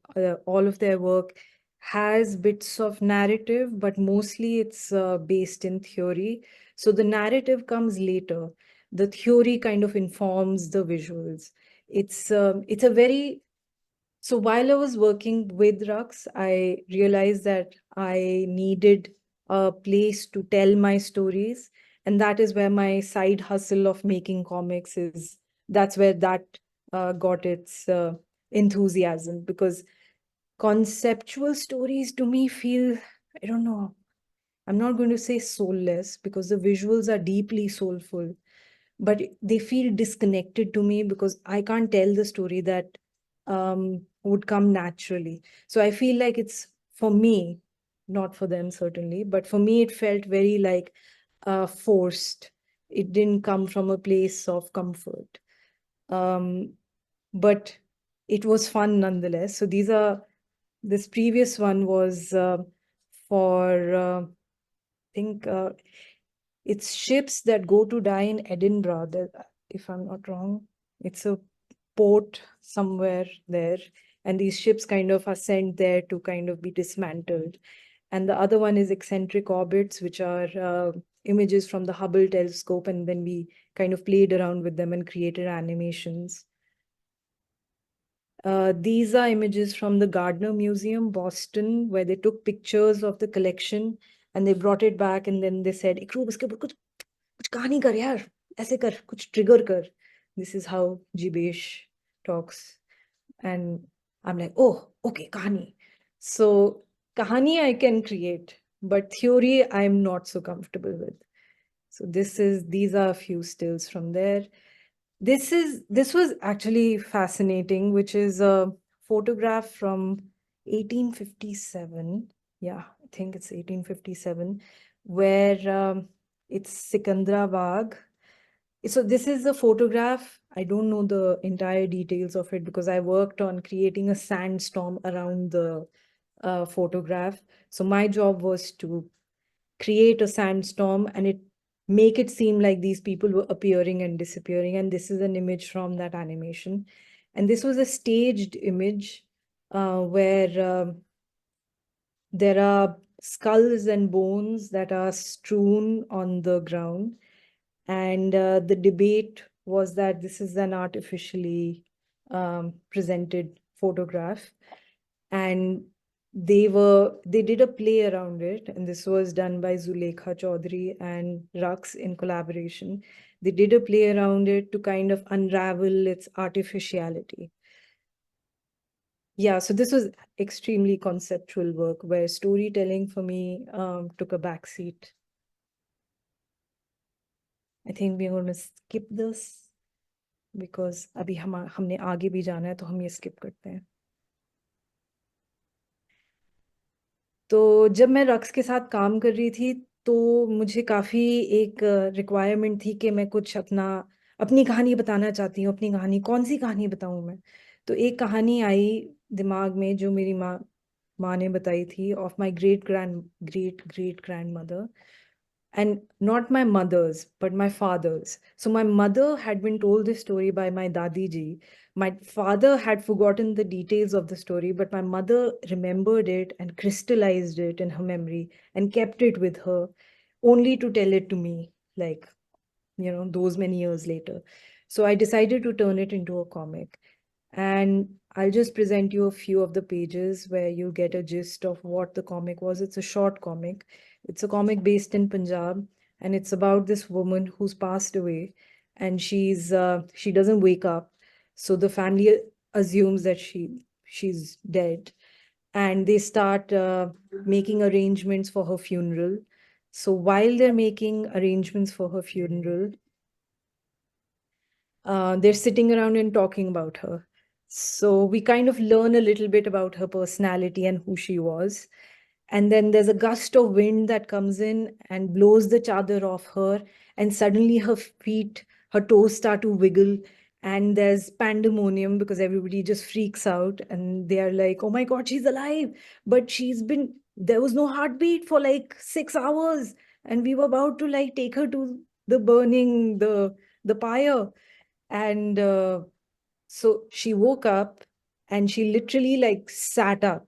all of their work has bits of narrative, but mostly it's based in theory. So the narrative comes later. The theory kind of informs the visuals. It's a very, so while I was working with Rux, I realized that I needed a place to tell my stories. And that is where my side hustle of making comics is. That's where that got its enthusiasm, because conceptual stories to me feel, I don't know, I'm not going to say soulless, because the visuals are deeply soulful, but they feel disconnected to me because I can't tell the story that would come naturally. So I feel like it's for me, not for them certainly, but for me it felt very like forced. It didn't come from a place of comfort. But it was fun nonetheless. So this previous one was for, I think, it's ships that go to die in Edinburgh, if I'm not wrong. It's a port somewhere there, and these ships kind of are sent there to kind of be dismantled. And the other one is eccentric orbits, which are images from the Hubble telescope, and then we kind of played around with them and created animations. These are images from the Gardner Museum, Boston, where they took pictures of the collection and they brought it back, and then they said, Ikroop, iske ऊपर कुछ कहानी कर यार, ऐसे कर, कुछ trigger कर. This is how Jibesh talks. And I'm like, oh, okay, kahani. So kahani I can create, but theory I'm not so comfortable with. So these are a few stills from there. This was actually fascinating, which is a photograph from 1857. Yeah, I think it's 1857, where it's Sikandrabad. So this is a photograph. I don't know the entire details of it because I worked on creating a sandstorm around the photograph. So my job was to create a sandstorm and make it seem like these people were appearing and disappearing. And this is an image from that animation. And this was a staged image where there are skulls and bones that are strewn on the ground. And the debate was that this is an artificially presented photograph. And they did a play around it, and this was done by Zulekha Chaudhary and Rux in collaboration. They did a play around it to kind of unravel its artificiality. Yeah, so this was extremely conceptual work where storytelling for me took a backseat. I think we're going to skip this because अभी हमने आगे भी जाना है, तो हम ये skip करते हैं. तो जब मैं रक्स के साथ काम कर रही थी, तो मुझे काफ़ी एक रिक्वायरमेंट थी कि मैं कुछ अपनी कहानी बताना चाहती हूँ. अपनी कहानी, कौन सी कहानी बताऊँ मैं? तो एक कहानी आई दिमाग में जो मेरी माँ ने बताई थी, of my great grandmother, and not my mother's, but my father's. So my mother had been told this story by my dadi ji. My father had forgotten the details of the story, but my mother remembered it and crystallized it in her memory and kept it with her, only to tell it to me, like, those many years later. So I decided to turn it into a comic. And I'll just present you a few of the pages where you'll get a gist of what the comic was. It's a short comic. It's a comic based in Punjab, and it's about this woman who's passed away, and she doesn't wake up. So the family assumes that she's dead, and they start making arrangements for her funeral. So while they're making arrangements for her funeral, they're sitting around and talking about her. So we kind of learn a little bit about her personality and who she was. And then there's a gust of wind that comes in and blows the chadar off her. And suddenly her toes start to wiggle. And there's pandemonium because everybody just freaks out. And they are like, oh my God, she's alive. But there was no heartbeat for like 6 hours. And we were about to like take her to the pyre. And so she woke up and she literally like sat up.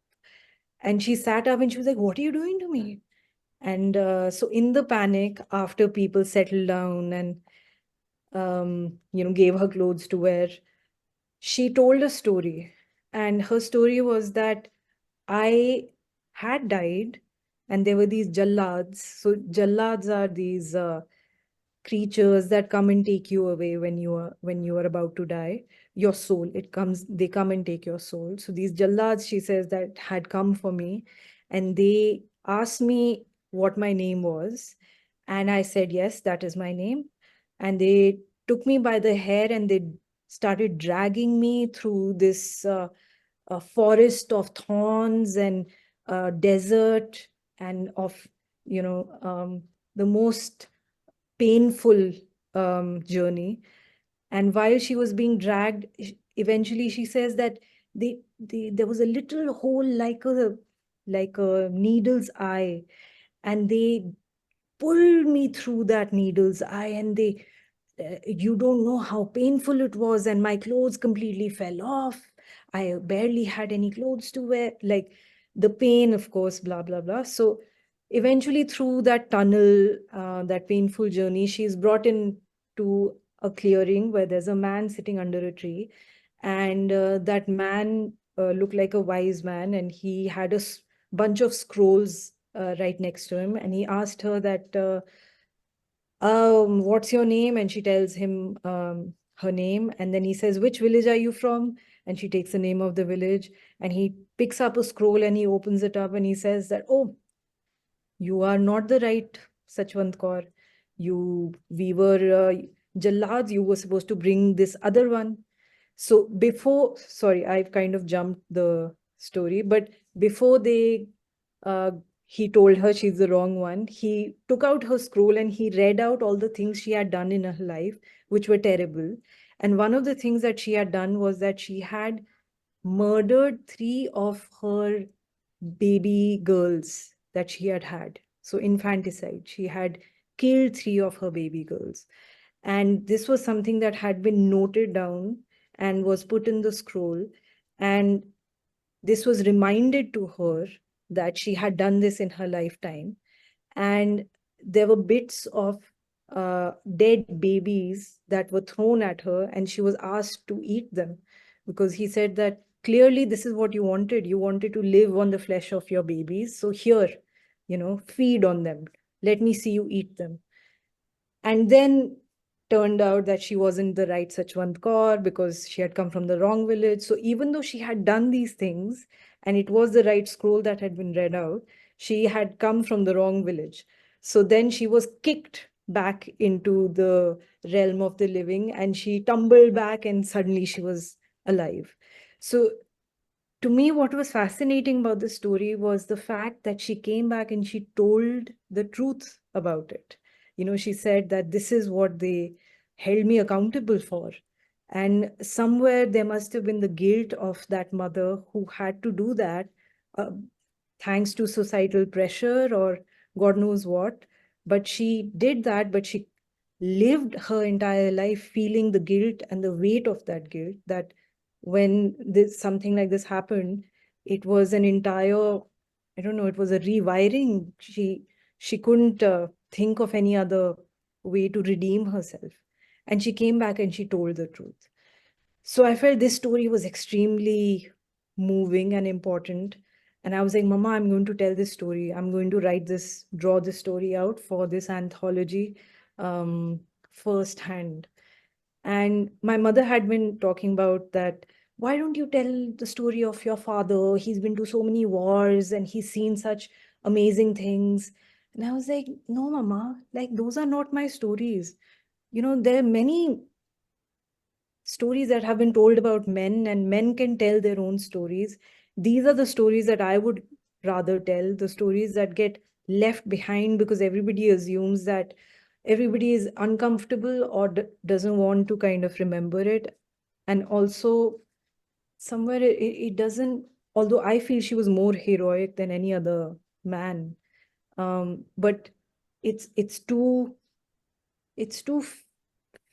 And she sat up and she was like, what are you doing to me? And so in the panic, after people settled down and, gave her clothes to wear, she told a story. And her story was that I had died and there were these jallads. So jallads are these creatures that come and take you away when you are about to die. Your soul, they come and take your soul. So these jallads, she says, that had come for me, and they asked me what my name was, and I said yes, that is my name. And they took me by the hair and they started dragging me through this forest of thorns and desert, and of the most painful journey. And while she was being dragged, eventually she says that there was a little hole like a needle's eye, and they pulled me through that needle's eye, and you don't know how painful it was, and my clothes completely fell off. I barely had any clothes to wear, like the pain, of course, blah blah blah. So eventually through that tunnel, that painful journey, she's brought in to a clearing where there's a man sitting under a tree. And that man looked like a wise man, and he had a bunch of scrolls right next to him. And he asked her that, what's your name? And she tells him her name. And then he says, which village are you from? And she takes the name of the village. And he picks up a scroll and he opens it up and he says that, oh, you are not the right Sachwant Kaur. We were Jallads. You were supposed to bring this other one. So sorry, I've kind of jumped the story, but before he told her she's the wrong one, he took out her scroll and he read out all the things she had done in her life, which were terrible. And one of the things that she had done was that she had murdered 3 of her baby girls that she had had. So infanticide. She had killed 3 of her baby girls. And this was something that had been noted down and was put in the scroll. And this was reminded to her that she had done this in her lifetime. And there were bits of dead babies that were thrown at her, and she was asked to eat them because he said that clearly this is what you wanted. You wanted to live on the flesh of your babies. So here, feed on them. Let me see you eat them. And then turned out that she wasn't the right Sachwant Kaur because she had come from the wrong village. So even though she had done these things and it was the right scroll that had been read out, she had come from the wrong village. So then she was kicked back into the realm of the living and she tumbled back and suddenly she was alive. So to me, what was fascinating about the story was the fact that she came back and she told the truth about it. She said that this is what they held me accountable for. And somewhere there must have been the guilt of that mother who had to do that, uh, thanks to societal pressure or God knows what. But she did that, but she lived her entire life feeling the guilt and the weight of that guilt, that when something like this happened, it was an entire, I don't know, it was a rewiring. She couldn't think of any other way to redeem herself. And she came back and she told the truth. So I felt this story was extremely moving and important. And I was like, Mama, I'm going to tell this story. I'm going to draw this story out for this anthology firsthand. And my mother had been talking about that. Why don't you tell the story of your father? He's been to so many wars and he's seen such amazing things. And I was like, no, Mama, like those are not my stories. There are many stories that have been told about men, and men can tell their own stories. These are the stories that I would rather tell, the stories that get left behind because everybody assumes that everybody is uncomfortable or doesn't want to kind of remember it. And also, somewhere it doesn't, although I feel she was more heroic than any other man. But it's too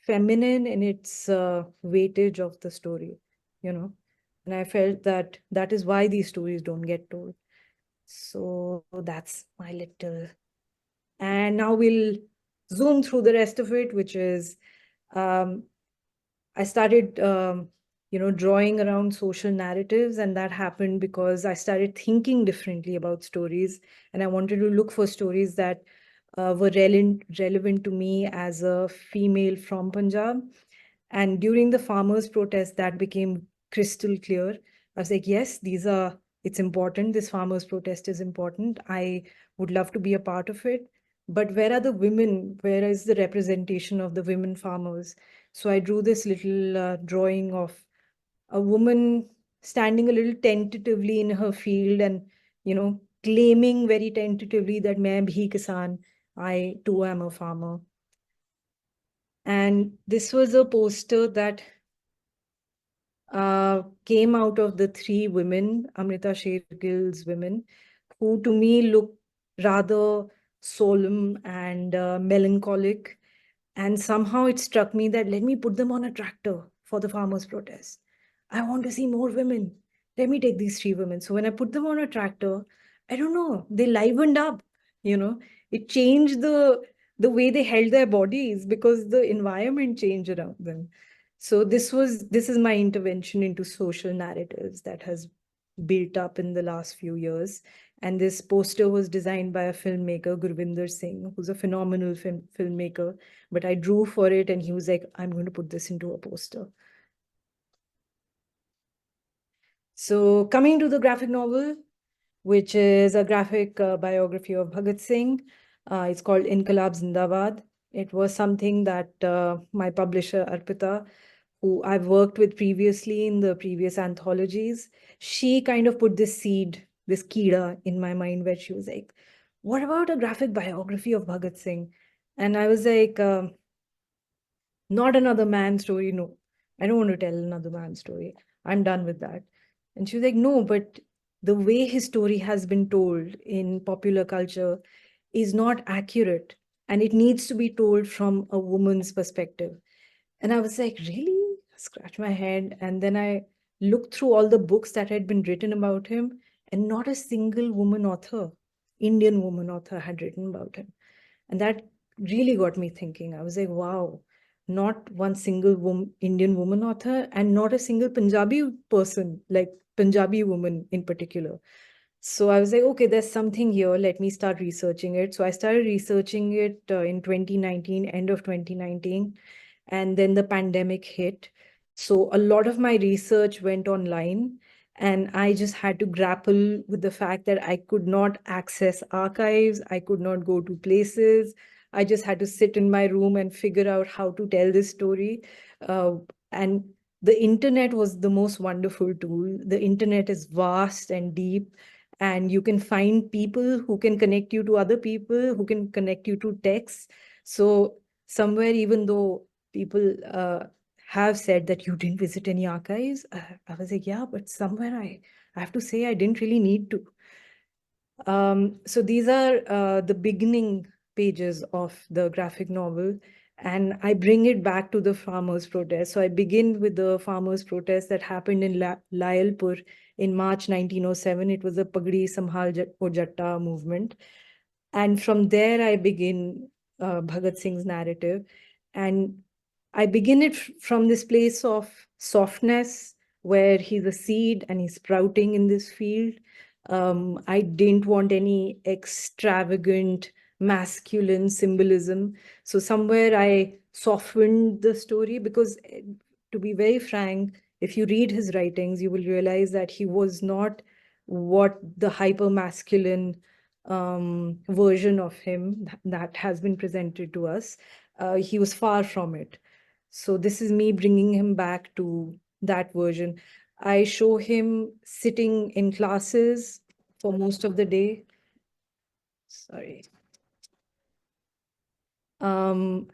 feminine in its weightage of the story, you know. And I felt that that is why these stories don't get told. So that's my little. And now we'll zoom through the rest of it, which is um, I started, drawing around social narratives, and that happened because I started thinking differently about stories, and I wanted to look for stories that were relevant to me as a female from Punjab. And during the farmers' protest, that became crystal clear. I was like, yes, it's important. This farmers' protest is important. I would love to be a part of it. But where are the women? Where is the representation of the women farmers? So I drew this little drawing of a woman standing a little tentatively in her field and, claiming very tentatively that main bhi kisan, I too am a farmer. And this was a poster that came out of the three women, Amrita Shergill's women, who to me look rather solemn and melancholic. And somehow it struck me that let me put them on a tractor for the farmers' protest. I want to see more women. Let me take these three women. So when I put them on a tractor, I don't know, they livened up, you know. It changed the way they held their bodies because the environment changed around them. So this is my intervention into social narratives that has built up in the last few years. And this poster was designed by a filmmaker, Gurvinder Singh, who's a phenomenal filmmaker. But I drew for it and he was like, I'm going to put this into a poster. So coming to the graphic novel, which is a graphic biography of Bhagat Singh. It's called Inqilab Zindabad. It was something that my publisher, Arpita, who I've worked with previously in the previous anthologies, she kind of put this seed, this kida in my mind where she was like, what about a graphic biography of Bhagat Singh? And I was like, not another man story. No, I don't want to tell another man story. I'm done with that. And she was like, no, but the way his story has been told in popular culture is not accurate. And it needs to be told from a woman's perspective. And I was like, really? Scratch my head. And then I looked through all the books that had been written about him, and not a single woman author, Indian woman author, had written about him. And that really got me thinking. I was like, wow, not one single Indian woman author, and not a single Punjabi person, like Punjabi woman in particular. So I was like, okay, there's something here. Let me start researching it. So I started researching it in 2019, end of 2019. And then the pandemic hit. So a lot of my research went online. And I just had to grapple with the fact that I could not access archives. I could not go to places. I just had to sit in my room and figure out how to tell this story. And the internet was the most wonderful tool. The internet is vast and deep, and you can find people who can connect you to other people, who can connect you to texts. So somewhere, even though people have said that you didn't visit any archives. I was like, yeah, but somewhere I have to say I didn't really need to. So these are the beginning pages of the graphic novel, and I bring it back to the farmers' protest. So I begin with the farmers' protest that happened in Lyalpur in March 1907. It was a Pagdi Sambhal Jatta movement. And from there, I begin Bhagat Singh's narrative. And I begin it from this place of softness, where he's a seed and he's sprouting in this field. I didn't want any extravagant masculine symbolism. So somewhere I softened the story because, to be very frank, if you read his writings, you will realize that he was not what the hyper masculine version of him that has been presented to us. He was far from it. So this is me bringing him back to that version. I show him sitting in classes for most of the day. Sorry. um,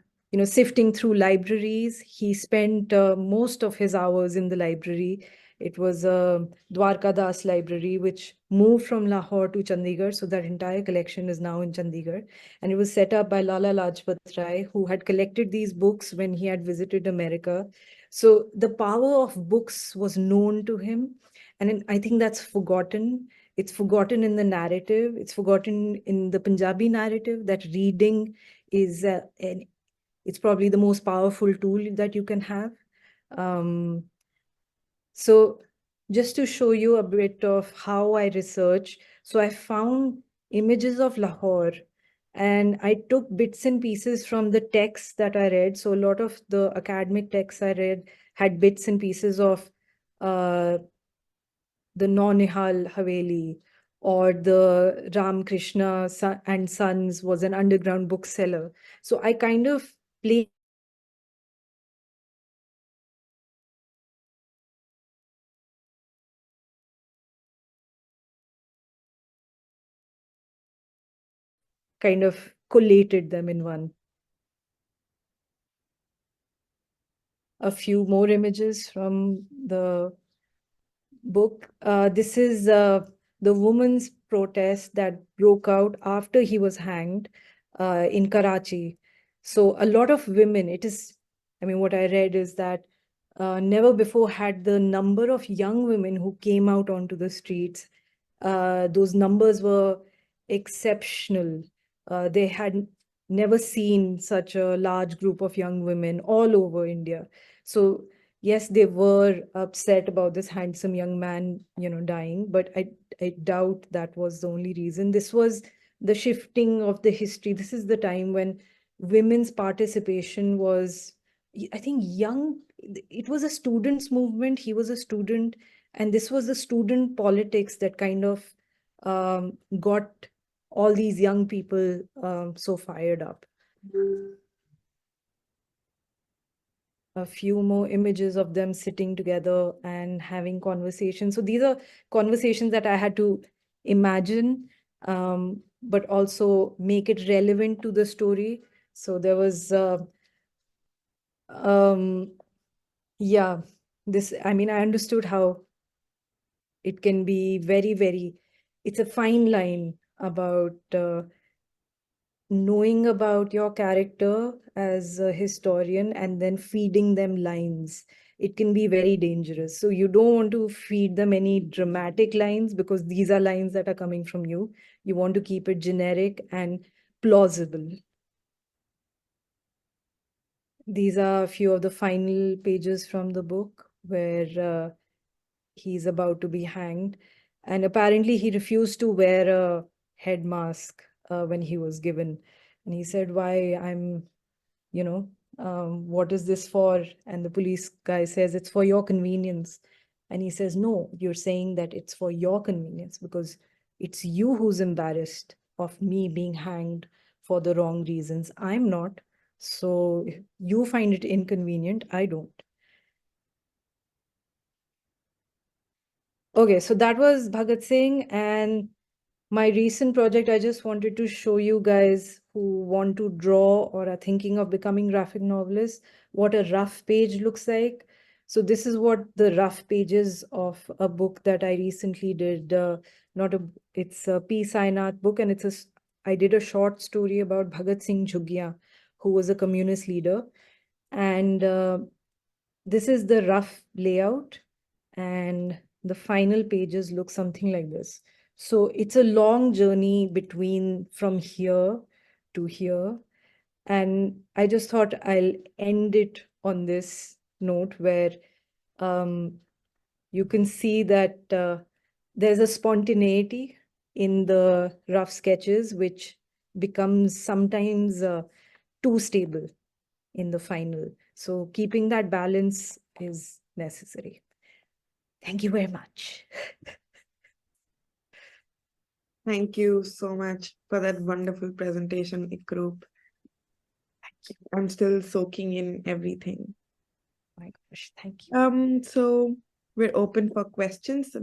sifting through libraries. He spent most of his hours in the library. It was a Dwarka Das library, which moved from Lahore to Chandigarh. So that entire collection is now in Chandigarh. And it was set up by Lala Lajpat Rai, who had collected these books when he had visited America. So the power of books was known to him. And I think that's forgotten. It's forgotten in the narrative. It's forgotten in the Punjabi narrative that reading is it's probably the most powerful tool that you can have. Um, so just to show you a bit of how I research, so I found images of Lahore and I took bits and pieces from the texts that I read. So a lot of the academic texts I read had bits and pieces of uh, the Naunihal Haveli, or the Ram Krishna and Sons was an underground bookseller. So I kind of play kind of collated them in one. A few more images from the book. This is the women's protest that broke out after he was hanged in Karachi. So a lot of women, what I read is that never before had the number of young women who came out onto the streets, those numbers were exceptional. They had never seen such a large group of young women all over India. So yes, they were upset about this handsome young man, dying, but I doubt that was the only reason. This was the shifting of the history. This is the time when women's participation was, I think, young. It was a students' movement. He was a student, and this was the student politics that kind of got all these young people so fired up. A few more images of them sitting together and having conversations. So these are conversations that I had to imagine, but also make it relevant to the story. So there was, yeah, I understood how it can be it's a fine line about knowing about your character as a historian and then feeding them lines. It can be very dangerous. So you don't want to feed them any dramatic lines because these are lines that are coming from you. You want to keep it generic and plausible. These are a few of the final pages from the book where he's about to be hanged. And apparently he refused to wear a head mask when he was given. And he said, why what is this for? And the police guy says, it's for your convenience. And he says, no, you're saying that it's for your convenience because it's you who's embarrassed of me being hanged for the wrong reasons. I'm not. So you find it inconvenient. I don't. Okay, so that was Bhagat Singh. And my recent project, I just wanted to show you guys who want to draw or are thinking of becoming graphic novelists what a rough page looks like. So this is what the rough pages of a book that I recently did. Not a, it's a P. Sainath book, and I did a short story about Bhagat Singh Jhugia, who was a communist leader. And this is the rough layout, and the final pages look something like this. So it's a long journey between from here to here. And I just thought I'll end it on this note where um, you can see that there's a spontaneity in the rough sketches, which becomes sometimes too stable in the final. So keeping that balance is necessary. Thank you very much. Thank you so much for that wonderful presentation, Ikroop. I'm still soaking in everything. My gosh, thank you. So we're open for questions.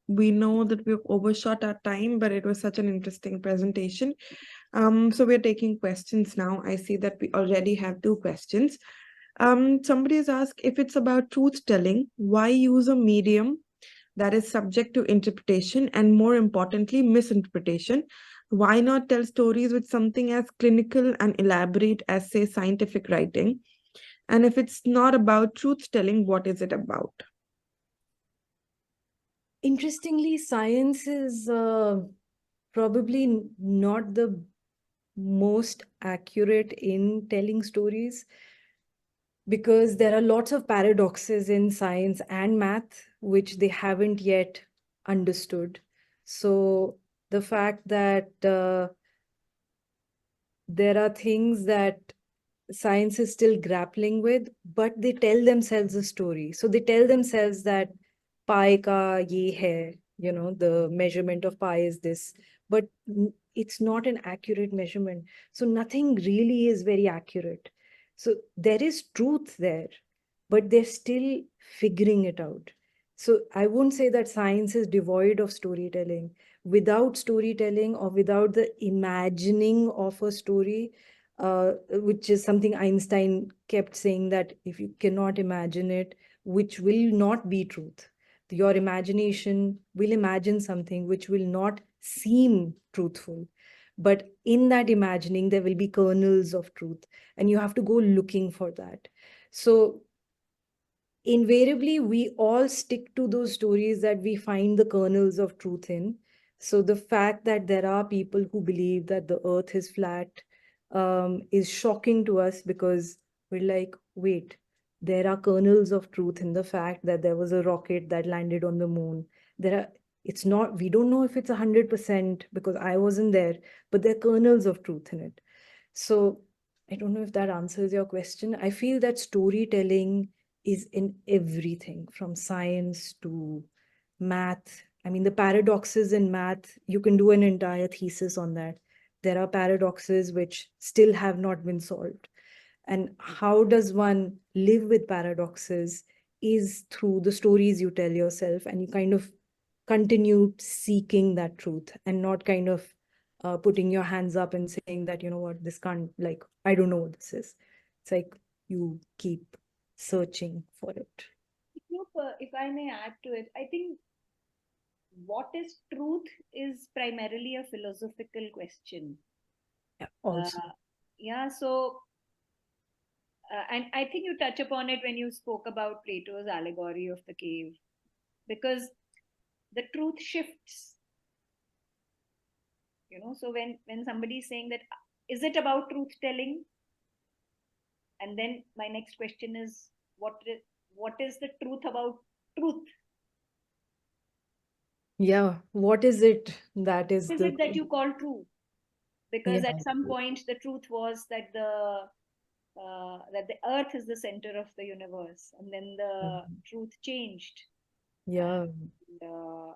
We know that we've overshot our time, but it was such an interesting presentation. So we're taking questions now. I see that we already have 2 questions. Somebody has asked, if it's about truth telling, why use a medium that is subject to interpretation and, more importantly, misinterpretation? Why not tell stories with something as clinical and elaborate as, say, scientific writing? And if it's not about truth telling, what is it about? Interestingly, science is probably not the most accurate in telling stories, because there are lots of paradoxes in science and math which they haven't yet understood. So the fact that there are things that science is still grappling with, but they tell themselves a story. So they tell themselves that pi ka ye hai, the measurement of pi is this, but it's not an accurate measurement. So nothing really is very accurate. So there is truth there, but they're still figuring it out. So I won't say that science is devoid of storytelling. Without storytelling or without the imagining of a story, which is something Einstein kept saying, that if you cannot imagine it, which will not be truth. Your imagination will imagine something which will not seem truthful. But in that imagining, there will be kernels of truth, and you have to go looking for that. So invariably we all stick to those stories that we find the kernels of truth in. So the fact that there are people who believe that the earth is flat is shocking to us, because we're like, wait, there are kernels of truth in the fact that there was a rocket that landed on the moon. It's not, we don't know if it's 100% because I wasn't there, but there are kernels of truth in it. So I don't know if that answers your question. I feel that storytelling is in everything from science to math. I mean, the paradoxes in math, you can do an entire thesis on that. There are paradoxes which still have not been solved. And how does one live with paradoxes is through the stories you tell yourself, and you kind of continue seeking that truth and not kind of putting your hands up and saying that, you know what, this can't, like, I don't know what this is. It's like you keep searching for it. If I may add to it, I think what is truth is primarily a philosophical question. Yeah, also. Yeah, so, and I think you touch upon it when you spoke about Plato's allegory of the cave, because the truth shifts. So when somebody is saying that, is it about truth telling? And then my next question is, what is the truth about truth? Yeah, what is it that is What is the it that you call true? Because yeah. at some point the truth was that the earth is the center of the universe, and then the truth changed. Yeah,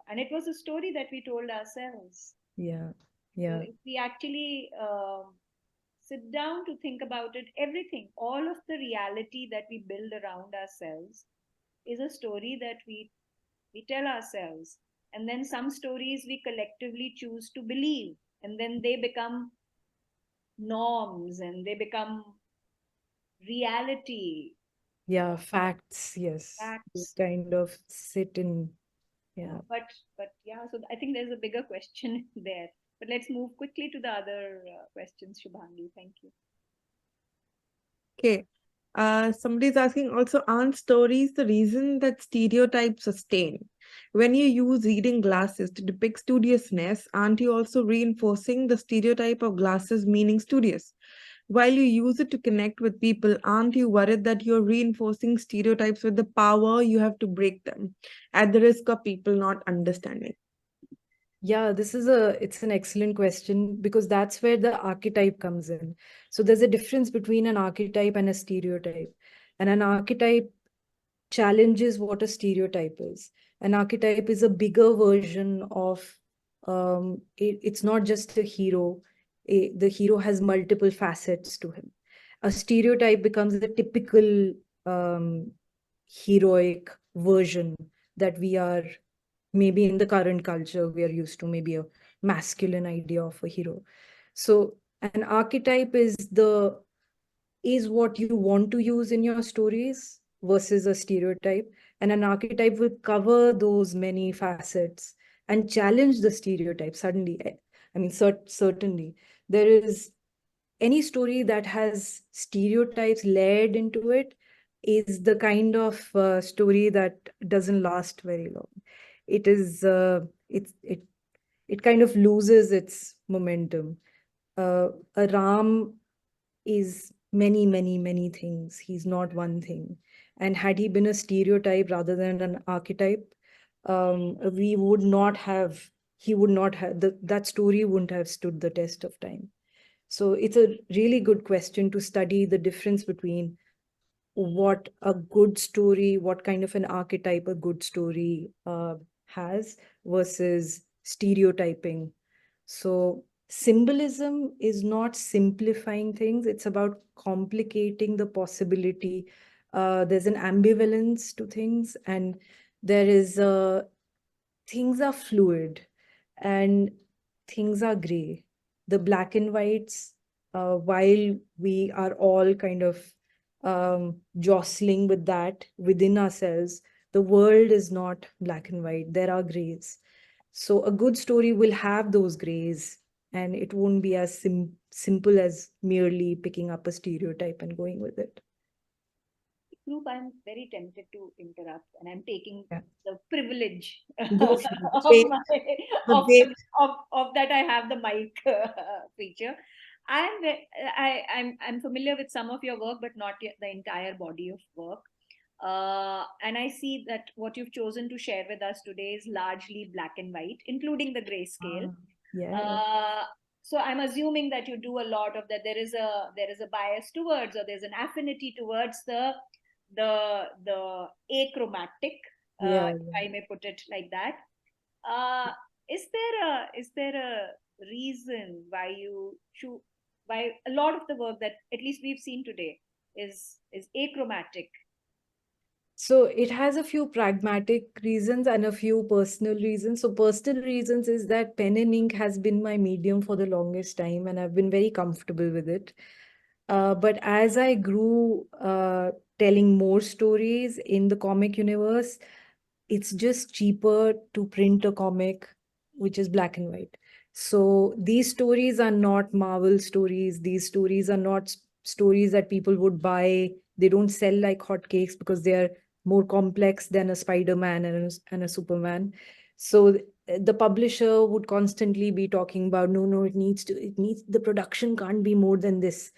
And it was a story that we told ourselves. yeah, So yeah, if we actually sit down to think about it, everything, all of the reality that we build around ourselves is a story that we tell ourselves. And then some stories we collectively choose to believe, and then they become norms and they become reality, Yeah, facts, yes. They facts. kind of sit in, yeah. But yeah, so I think there's a bigger question there. But let's move quickly to the other questions, Shubhangi. Thank you. Okay. Somebody's asking also, aren't stories the reason that stereotypes sustain? When you use reading glasses to depict studiousness, aren't you also reinforcing the stereotype of glasses meaning studious? While you use it to connect with people, aren't you worried that you're reinforcing stereotypes with the power you have to break them at the risk of people not understanding? Yeah, it's an excellent question because that's where the archetype comes in. So there's a difference between an archetype and a stereotype. And an archetype challenges what a stereotype is. An archetype is a bigger version of, it's not just a hero. The hero has multiple facets to him. A stereotype becomes a typical um, heroic version that we are, maybe in the current culture, we are used to, maybe a masculine idea of a hero. So an archetype is what you want to use in your stories versus a stereotype. And an archetype will cover those many facets and challenge the stereotype suddenly. I mean, certainly. There is any story that has stereotypes layered into it is the kind of story that doesn't last very long. It is, it kind of loses its momentum. A Ram is many, many, many things. He's not one thing. And had he been a stereotype rather than an archetype, we would not have, he would not have, that story wouldn't have stood the test of time. So it's a really good question to study the difference between what a good story, what kind of an archetype a good story has versus stereotyping. So symbolism is not simplifying things, it's about complicating the possibility. There's an ambivalence to things, and there is things are fluid and things are gray. The black and whites, while we are all kind of jostling with that within ourselves, the world is not black and white. There are grays. So a good story will have those grays, and it won't be as simple as merely picking up a stereotype and going with it. Ikroop, I'm very tempted to interrupt, and I'm taking Yeah. the privilege Go for it. of my The way of that I have the mic feature. I'm familiar with some of your work, but not yet the entire body of work. And I see that what you've chosen to share with us today is largely black and white, including the grayscale. Yeah. Uh, so I'm assuming that you do a lot of that. There is a bias towards, or there's an affinity towards the achromatic, Yeah. if I may put it like that. Uh, is there a reason why you choose, why a lot of the work that at least we've seen today is achromatic? So it has a few pragmatic reasons and a few personal reasons. So personal reasons is that pen and ink has been my medium for the longest time, and I've been very comfortable with it. But as I grew telling more stories in the comic universe, it's just cheaper to print a comic which is black and white. So these stories are not Marvel stories. These stories are not stories that people would buy. They don't sell like hotcakes because they are more complex than a Spider-Man and a Superman. So the publisher would constantly be talking about, no, the production can't be more than this.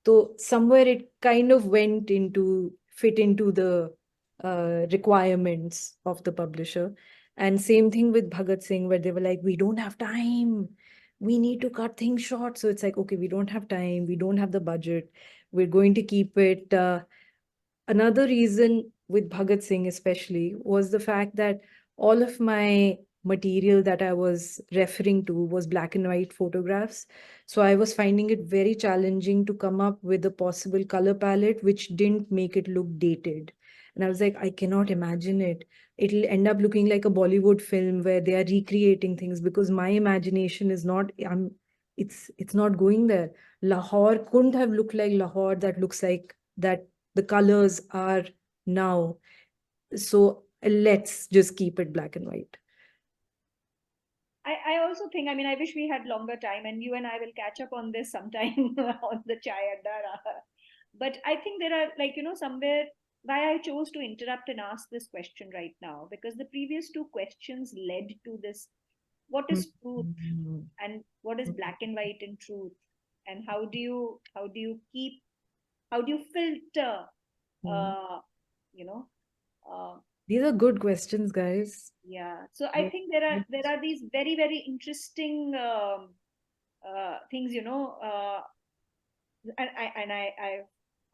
So somewhere it kind of fit into the requirements of the publisher. And same thing with Bhagat Singh, where they were like, we don't have time. We need to cut things short. So it's like, okay, we don't have time. We don't have the budget. We're going to keep it. Another reason with Bhagat Singh especially was the fact that all of my material that I was referring to was black and white photographs. So I was finding it very challenging to come up with a possible color palette which didn't make it look dated. And I was like, I cannot imagine it. It'll end up looking like a Bollywood film where they are recreating things, because my imagination is not, it's not going there. Lahore couldn't have looked like Lahore that looks like that the colors are now. So let's just keep it black and white. I also think, I mean, I wish we had longer time, and you and I will catch up on this sometime on the Chai Adda. But I think there are, like, somewhere why I chose to interrupt and ask this question right now, because the previous two questions led to this: what is truth, Mhm. and what is black and white in truth, and how do you filter, Mhm. uh, you know, uh, These are good questions, guys. yeah. So I Yeah. think there are these very, very interesting things,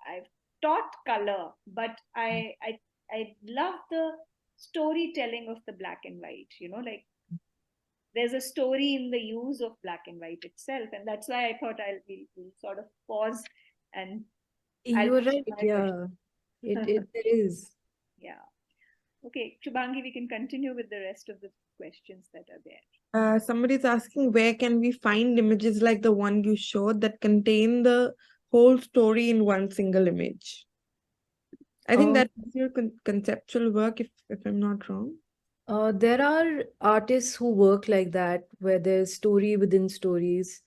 I've taught color, but I love the storytelling of the black and white. Like, there's a story in the use of black and white itself, and that's why I thought we'll sort of pause, and I'll You're ask right. you my Yeah, it is. yeah. Okay, Shubhangi, we can continue with the rest of the questions that are there. Somebody's asking, where can we find images like the one you showed that contain the whole story in one single image? I think Uh, that's your conceptual work, if I'm not wrong. there are artists who work like that, where there's story within stories.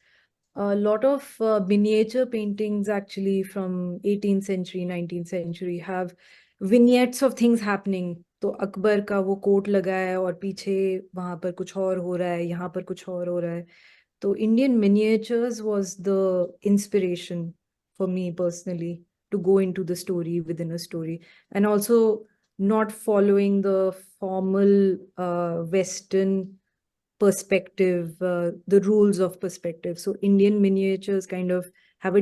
A lot of miniature paintings, actually, from 18th century, 19th century, have vignettes of things happening. तो अकबर का वो coat लगा है और पीछे वहां पर कुछ और हो रहा है, यहाँ पर कुछ और हो रहा है. So Indian miniatures was the inspiration for me personally to go into the story within a story, and also not following the formal Western perspective, the rules of perspective. So Indian miniatures kind of have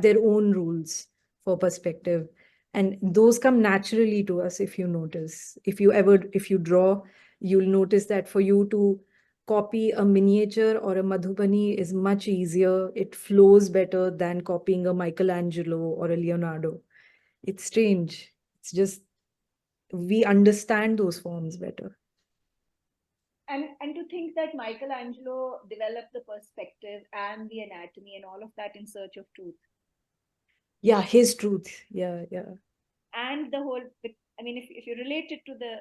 their own rules for perspective. And those come naturally to us, if you notice. If you draw, you'll notice that for you to copy a miniature or a Madhubani is much easier. It flows better than copying a Michelangelo or a Leonardo. It's strange. It's just we understand those forms better. And to think that Michelangelo developed the perspective and the anatomy and all of that in search of truth. Yeah, his truth. Yeah, yeah. And the whole, I mean, if you relate it to the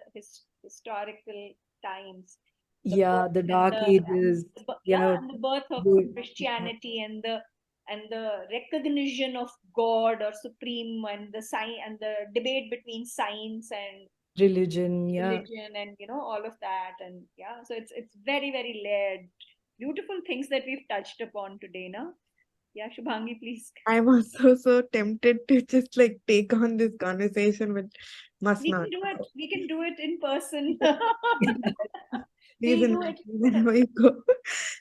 historical times, the Yeah, birth the and Dark Ages. Yeah, and the birth of the Christianity, and the recognition of God or supreme, and the sign and the debate between science and religion. Yeah. religion, and all of that. And yeah, so it's very, very layered, beautiful things that we've touched upon today now. Yeah, Shubhangi, please. I'm also so tempted to just like take on this conversation, but must We not. can do it. We can do it in person. Please We'll do invite it. me whenever you go.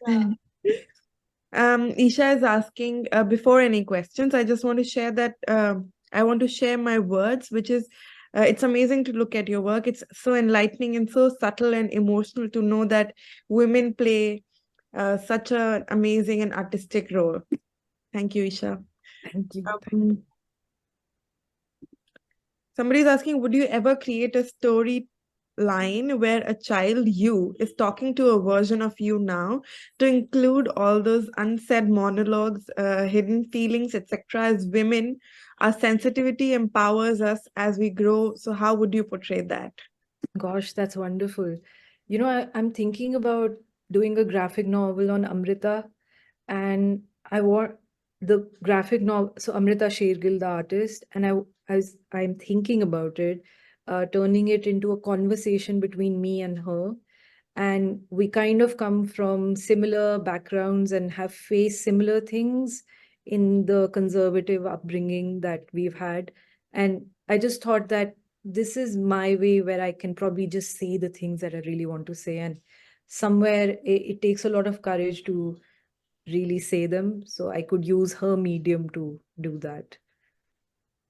Yeah. Isha is asking, before any questions, I just want to share that I want to share my words, which is it's amazing to look at your work. It's so enlightening and so subtle and emotional to know that women play such an amazing and artistic role. Thank you, Isha. Thank you. Somebody's asking, would you ever create a story line where a child you is talking to a version of you now to include all those unsaid monologues, hidden feelings, etc. As women, our sensitivity empowers us as we grow. So how would you portray that? Gosh, that's wonderful. I'm thinking about doing a graphic novel on Amrita, and I want the graphic novel. So Amrita Shergill, the artist, and I'm thinking about it, turning it into a conversation between me and her. And we kind of come from similar backgrounds and have faced similar things in the conservative upbringing that we've had. And I just thought that this is my way where I can probably just say the things that I really want to say. And somewhere it takes a lot of courage to really say them. So I could use her medium to do that.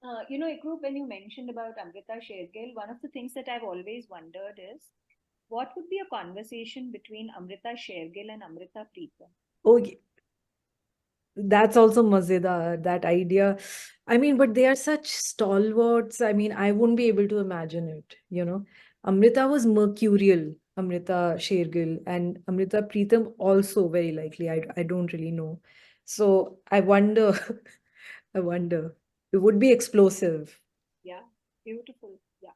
Ikroop, when you mentioned about Amrita Shergill, one of the things that I've always wondered is what would be a conversation between Amrita Shergill and Amrita Preetham? Oh, that's also Mazedar, that idea. I mean, but they are such stalwarts. I mean, I wouldn't be able to imagine it. Amrita was mercurial. Amrita Shergill, and Amrita Preetham also very likely. I don't really know. So I wonder, I wonder. It would be explosive. Yeah, beautiful. Yeah.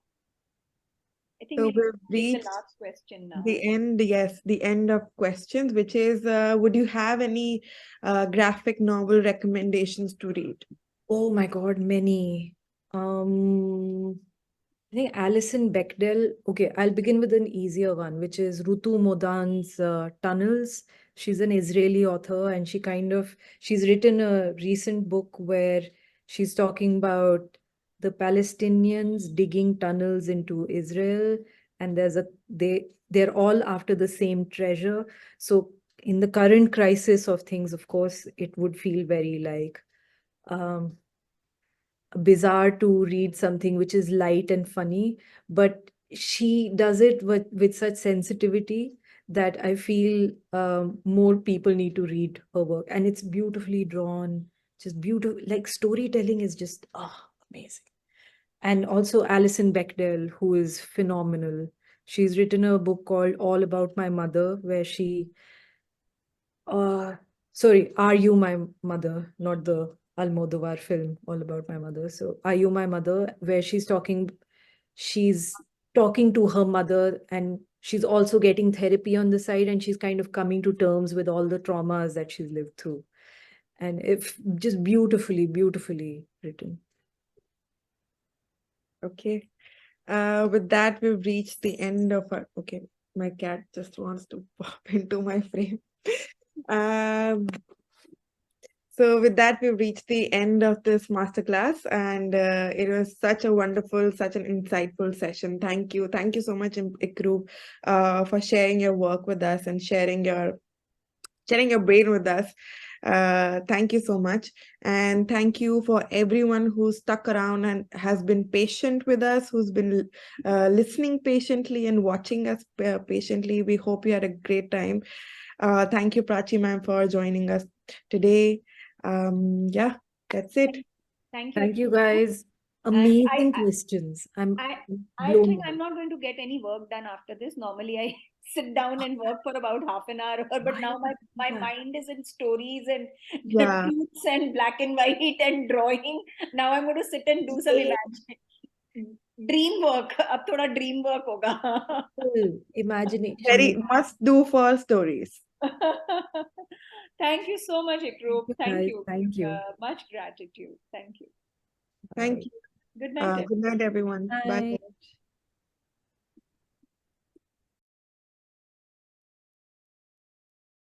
I think So we we've should take the reached last question now. the end, yes, the end of questions, which is would you have any graphic novel recommendations to read? Oh my God, many. I think Alison Bechdel. Okay, I'll begin with an easier one, which is Rutu Modan's Tunnels. She's an Israeli author, and she's written a recent book where she's talking about the Palestinians digging tunnels into Israel, and they're all after the same treasure. So in the current crisis of things, of course, it would feel very like um, bizarre to read something which is light and funny, but she does it with such sensitivity that I feel more people need to read her work. And it's beautifully drawn, just beautiful. Like storytelling is just amazing. And also Alison Bechdel, who is phenomenal. She's written a book called All About My Mother, where she sorry, Are You My Mother, not the Almodovar film All About My Mother. So Are You My Mother, where she's talking to her mother, and she's also getting therapy on the side, and she's kind of coming to terms with all the traumas that she's lived through. And if just beautifully, beautifully written. Okay. With that, we've reached the end of our. Okay, my cat just wants to pop into my frame. Um, so with that, we've reached the end of this masterclass, and it was such a wonderful, such an insightful session. Thank you so much, Ikroop, for sharing your work with us and sharing your brain with us. Thank you so much. And thank you for everyone who stuck around and has been patient with us, who's been listening patiently and watching us patiently. We hope you had a great time. Thank you, Prachi ma'am, for joining us today. Yeah, that's it. Thank you. Thank you, guys. And Amazing questions. I'm I blown think away. I'm not going to get any work done after this. Normally, I sit down and work for about half an hour, but now my Yeah. mind is in stories and Yeah. tweets and black and white and drawing. Now I'm going to sit and do some dream work. अब थोड़ा dream work होगा. Full imagination. Very must do for stories. Thank you so much, Ikroop. Thank Guys, you. thank you. Much gratitude. Thank you. Thank Bye. you. Good night, Good night, everyone. Bye. Bye.